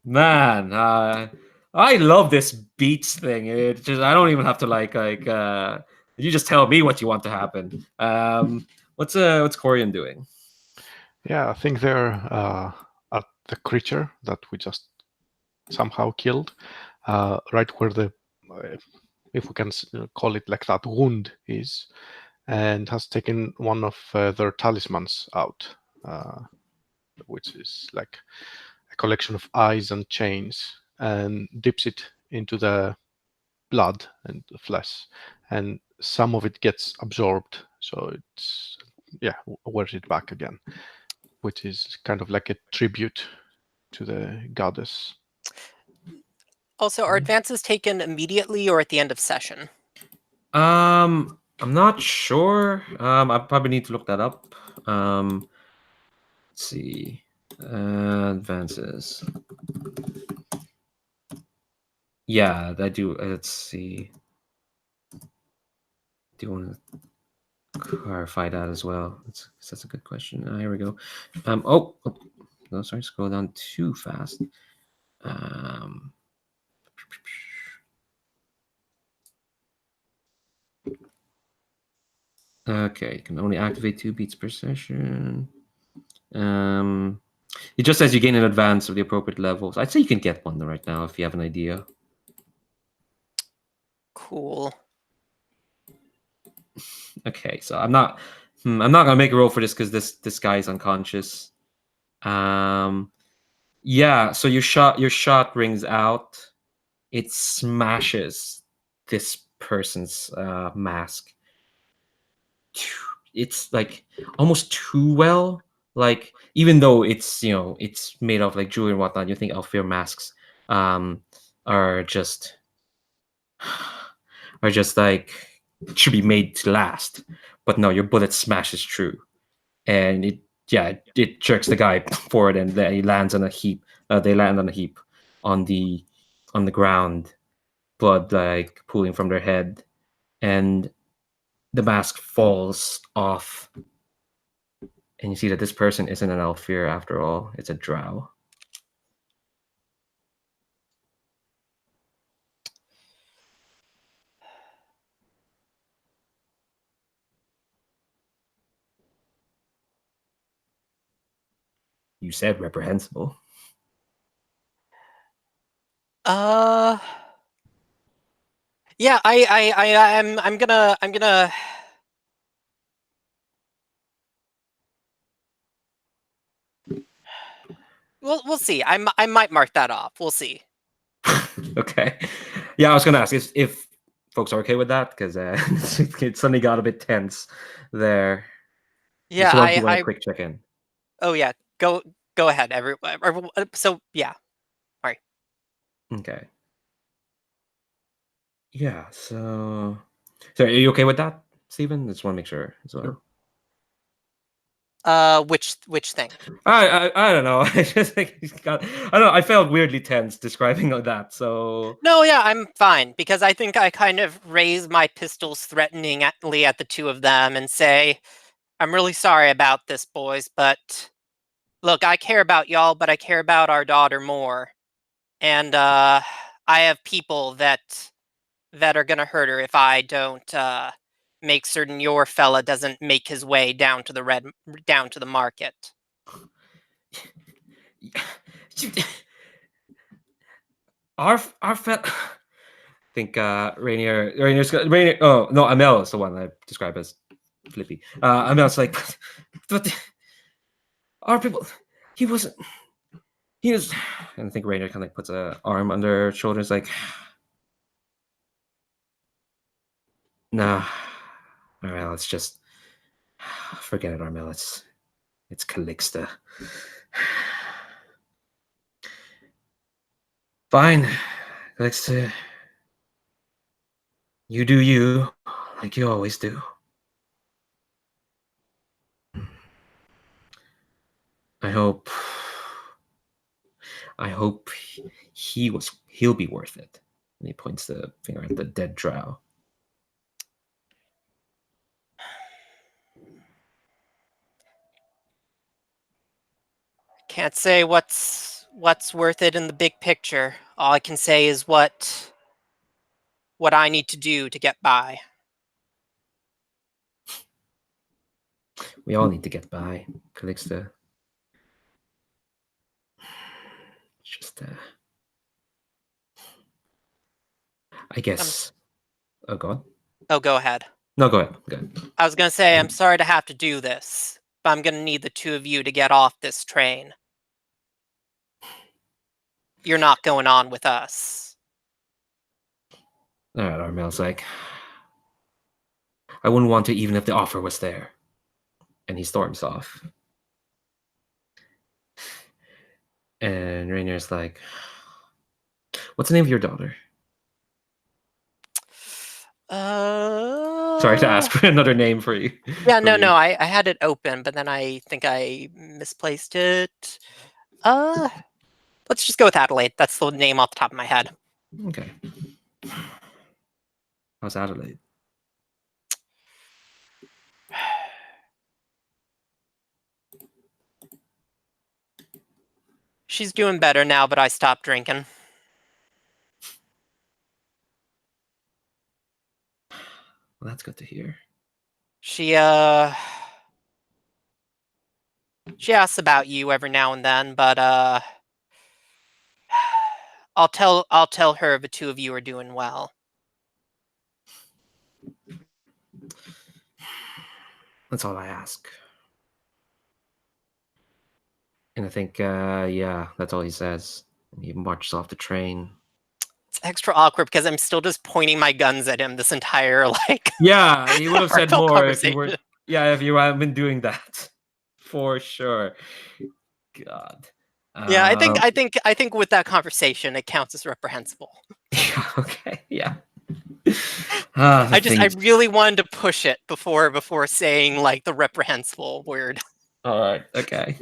Man, I love this beats thing. It just I don't even have to you just tell me what you want to happen. What's Korian doing? Yeah, I think they're at the creature that we just somehow killed, right where the, if we can call it like that, wound is, and has taken one of their talismans out, which is like a collection of eyes and chains, and dips it into the blood and the flesh, and some of it gets absorbed, so it's wears it back again, which is kind of like a tribute to the goddess. Also, are advances taken immediately or at the end of session? I'm not sure. I probably need to look that up. Let's see. Advances. Yeah, I do. Let's see. Do you want to clarify that as well? That's a good question. Here we go. No, sorry, scroll down too fast. Okay, you can only activate 2 beats per session. It just says you gain an advance of the appropriate levels. I'd say you can get one right now if you have an idea. Cool. Okay, so I'm not gonna make a roll for this because this guy's unconscious. Yeah, so your shot rings out. It smashes this person's mask. It's like almost too well. Like even though it's it's made of like jewelry and whatnot, you think Alfir masks are just like should be made to last, but no, your bullet smashes through, and it jerks the guy forward, and then he lands on a heap. They land on a heap on the ground, blood like pooling from their head, and the mask falls off, and you see that this person isn't an Alfir after all; it's a drow. You said reprehensible. Yeah, I'm gonna. We'll see. I might mark that off. We'll see. Okay. Yeah, I was gonna ask if folks are okay with that because it suddenly got a bit tense there. Yeah, Just want to do a quick check in. Oh yeah, go ahead, everyone. So yeah, all right. Okay. Yeah. So are you okay with that, Stephen? Just want to make sure as well. Sure. Which thing? I don't know. I just think I don't know. I felt weirdly tense describing that. So No, yeah, I'm fine because I think I kind of raise my pistols threateningly at the two of them and say, "I'm really sorry about this, boys, but look, I care about y'all, but I care about our daughter more, and I have people that are gonna hurt her if I don't make certain your fella doesn't make his way down to the market." our I think Rainier. Oh no, Amel is the one I describe as flippy. Amel's like, but our people. He wasn't. He was. And I think Rainier kind of like puts a arm under her shoulders, like, nah. All right, let's just forget it, Armel. It's Calixte. Fine, Calixte. You do you, like you always do. I hope he'll be worth it. And he points the finger at the dead drow. Can't say what's what's worth it in the big picture. All I can say is what I need to do to get by. We all need to get by, Calixte. Just, I guess. Oh, go on. Oh, go ahead. No, go ahead. Go ahead. I was gonna say, I'm sorry to have to do this, but I'm gonna need the two of you to get off this train. You're not going on with us. All right, Armel's like, I wouldn't want to even if the offer was there. And he storms off. And Rainier's like, what's the name of your daughter? Sorry to ask for another name for you. Yeah, for no, you. no, I had it open, but then I think I misplaced it. Let's just go with Adelaide. That's the name off the top of my head. Okay. How's Adelaide? She's doing better now, but I stopped drinking. Well, that's good to hear. She asks about you every now and then, but I'll tell her the two of you are doing well. That's all I ask. And I think, yeah, that's all he says. And he marches off the train. It's extra awkward because I'm still just pointing my guns at him this entire Yeah, he would have said heartfelt more if you were. conversation. Yeah, if you hadn't been doing that, for sure. God. Yeah, I think with that conversation, it counts as reprehensible. Yeah. Okay. Yeah. I really wanted to push it before saying the reprehensible word. All right. Okay.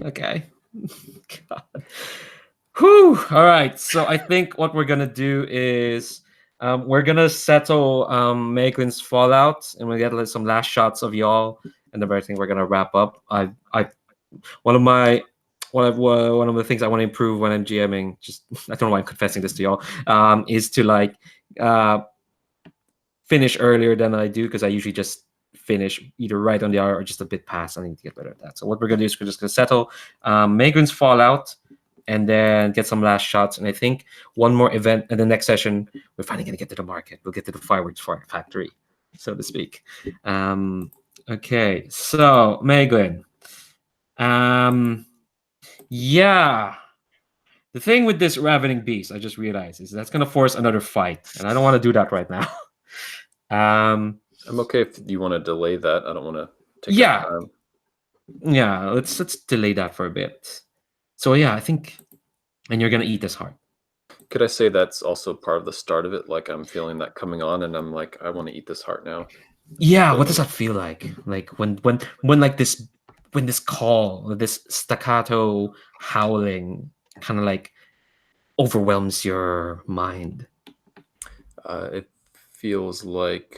God. Whew. All right. So I think what we're gonna do is we're gonna settle Maeglin's fallout, and we'll get some last shots of y'all, and then I think we're gonna wrap up. One of the things I want to improve when I'm GMing, just I don't know why I'm confessing this to y'all, is to finish earlier than I do, because I usually just finish either right on the hour or just a bit past. I need to get better at that. So what we're gonna do is we're just gonna settle Maeglin's fallout, and then get some last shots. And I think one more event in the next session, we're finally gonna get to the market. We'll get to the fireworks factory, so to speak. Okay, so Maeglin. Yeah. The thing with this ravening beast, I just realized, is that's gonna force another fight, and I don't want to do that right now. I'm okay if you want to delay that. I don't want to take Yeah. up time. Yeah, let's delay that for a bit. So yeah, I think, and you're gonna eat this heart. Could I say that's also part of the start of it? Like I'm feeling that coming on, and I'm like, I want to eat this heart now. Yeah, what does that feel like? Like when this call, this staccato howling, kind of like overwhelms your mind. It feels like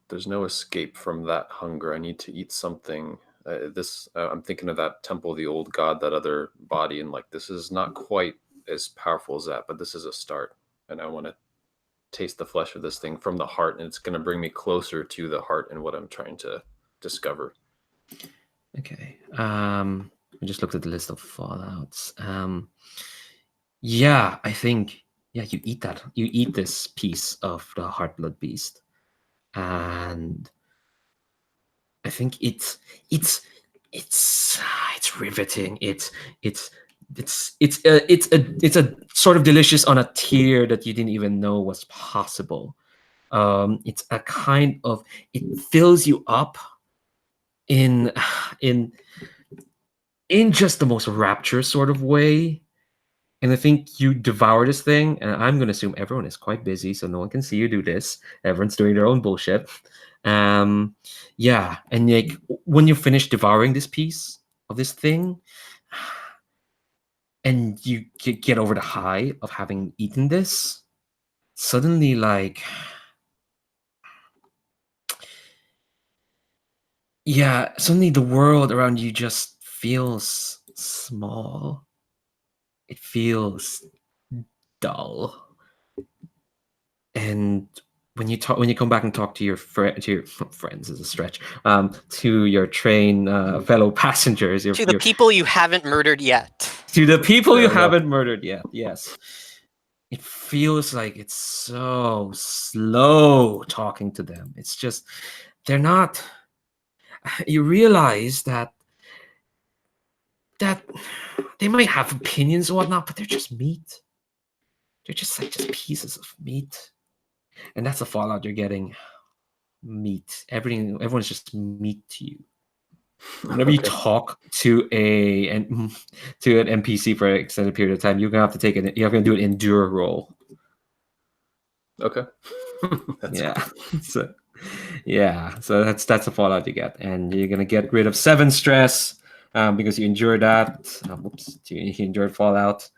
there's no escape from that hunger. I need to eat something. I'm thinking of that temple of the old god, that other body, and like this is not quite as powerful as that, but this is a start, and I want to taste the flesh of this thing from the heart, and it's going to bring me closer to the heart and what I'm trying to discover. Okay. I just looked at the list of fallouts. Yeah, I think you eat that. You eat this piece of the heartblood beast, and I think it's riveting. It's a sort of delicious on a tier that you didn't even know was possible. It's a kind of, it fills you up in just the most rapturous sort of way. And I think you devour this thing, and I'm going to assume everyone is quite busy, so no one can see you do this. Everyone's doing their own bullshit. Yeah, and like when you finish devouring this piece of this thing, and you get over the high of having eaten this, suddenly suddenly the world around you just feels small. it feels dull. And when you come back and talk to your friends is a stretch, to your train fellow passengers, To the people you haven't murdered yet. to the people you Fair enough. haven't murdered yet. Yes, it feels like it's so slow talking to them. It's just they're not. You realize that they might have opinions and whatnot, but they're just meat. They're just like just pieces of meat, and that's the fallout you're getting. Meat. Everyone's just meat to you. Whenever you Okay. talk to an NPC for an extended period of time, you're gonna have to take it. You're gonna do an endure roll. Okay. That's Yeah. cool. So that's the fallout you get, and you're gonna get rid of 7 stress because you endured that. Whoops, you endured fallout.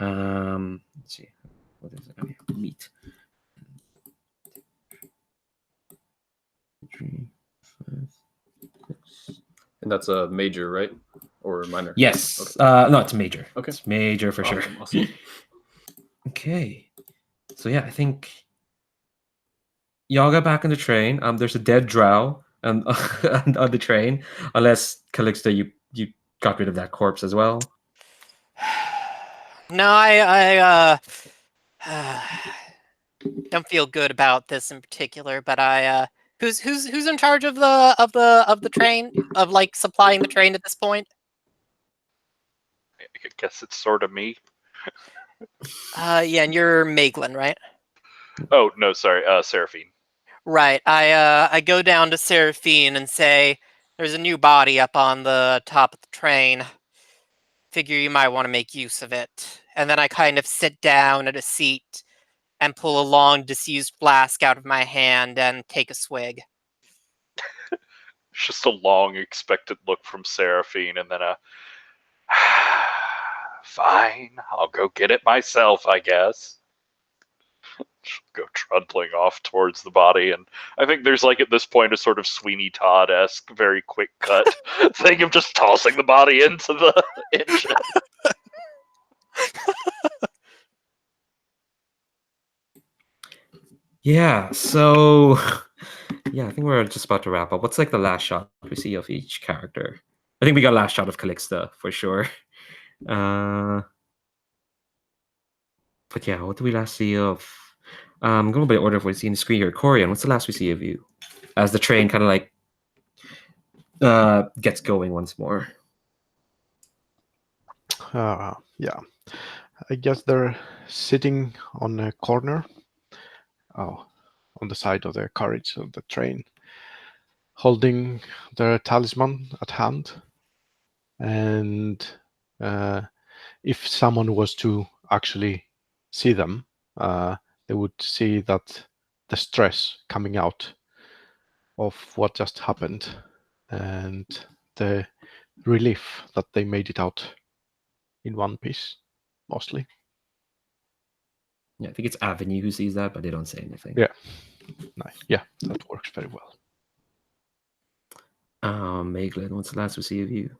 Let's see, what is it? Oh, yeah, meat. 3, 5, 6. And that's a major, right? Or minor? Yes. Okay. No, it's major. Okay. It's major for sure. Awesome. Okay. So yeah, I think y'all got back on the train. There's a dead drow on the train, unless Calixte, you got rid of that corpse as well. No, I don't feel good about this in particular, but who's in charge of the train, of like supplying the train at this point? I guess it's sort of me. Yeah, and you're Maeglin, right? Oh no, sorry, Serafine. Right. I go down to Serafine and say, "There's a new body up on the top of the train. Figure you might want to make use of it." And then I kind of sit down at a seat and pull a long disused flask out of my hand and take a swig. It's just a long, expectant look from Serafine, and then a fine, I'll go get it myself, I guess. She'll go trundling off towards the body, and I think there's like at this point a sort of Sweeney Todd-esque, very quick cut thing of just tossing the body into the engine. Yeah. So yeah, I think we're just about to wrap up. What's like the last shot we see of each character? I think we got last shot of Calixte for sure. But yeah, what do we last see of? Going by order of what we see in the screen here. Korian, what's the last we see of you? As the train kind of like gets going once more. Yeah, I guess they're sitting on a corner, on the side of the carriage of the train, holding their talisman at hand. And if someone was to actually see them, they would see that the stress coming out of what just happened and the relief that they made it out in one piece, mostly. Yeah, I think it's Avenue who sees that, but they don't say anything. Yeah, nice. Yeah, that works very well. Maeglin, what's the last we see of you?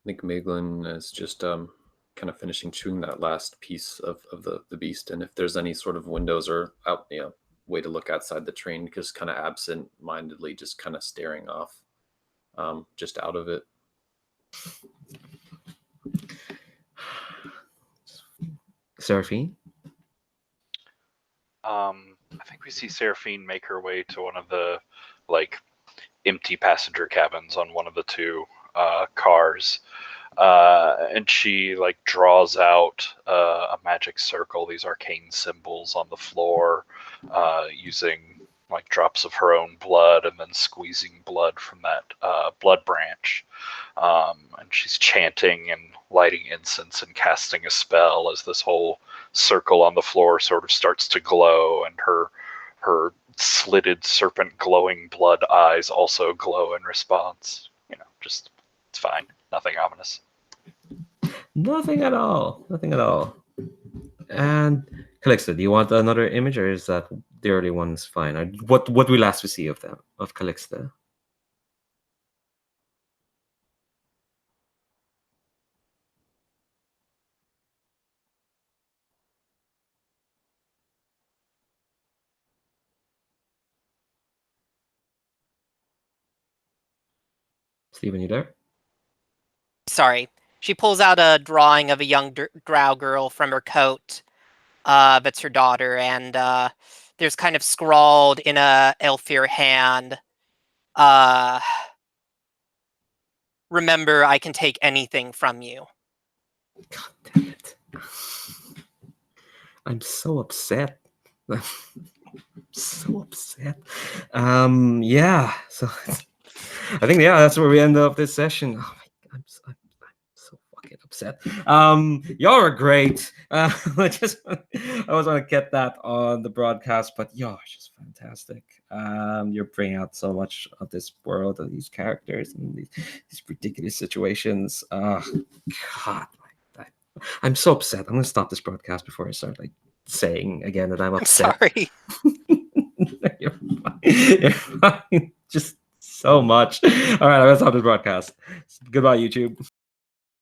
I think Maeglin is just kind of finishing chewing that last piece of the beast, and if there's any sort of windows or out, way to look outside the train, just kind of absent-mindedly, just kind of staring off, just out of it. Serafine? I think we see Serafine make her way to one of the like empty passenger cabins on one of the 2 cars, and she like draws out a magic circle, these arcane symbols on the floor, using like drops of her own blood and then squeezing blood from that blood branch, and she's chanting and lighting incense and casting a spell as this whole circle on the floor sort of starts to glow, and her slitted serpent glowing blood eyes also glow in response. Just it's fine, nothing ominous. Nothing at all. Nothing at all. And Calixte, do you want another image, or is that the early one's fine? Or what we last we see of them, of Calixte? Steven, you there? Sorry. She pulls out a drawing of a young drow girl from her coat. That's her daughter, and there's kind of scrawled in a Elfir hand, remember, I can take anything from you. God damn it. I'm so upset. I'm so upset. Yeah. So I think that's where we end up this session. Oh my, I'm so fucking upset. Y'all are great. I always want to get that on the broadcast, but y'all are just fantastic. You're bringing out so much of this world and these characters and these ridiculous situations. God, I'm so upset. I'm gonna stop this broadcast before I start saying again that I'm upset. I'm sorry. You're fine. You're fine. Just so much. All right, I'm gonna stop this broadcast. Goodbye, YouTube.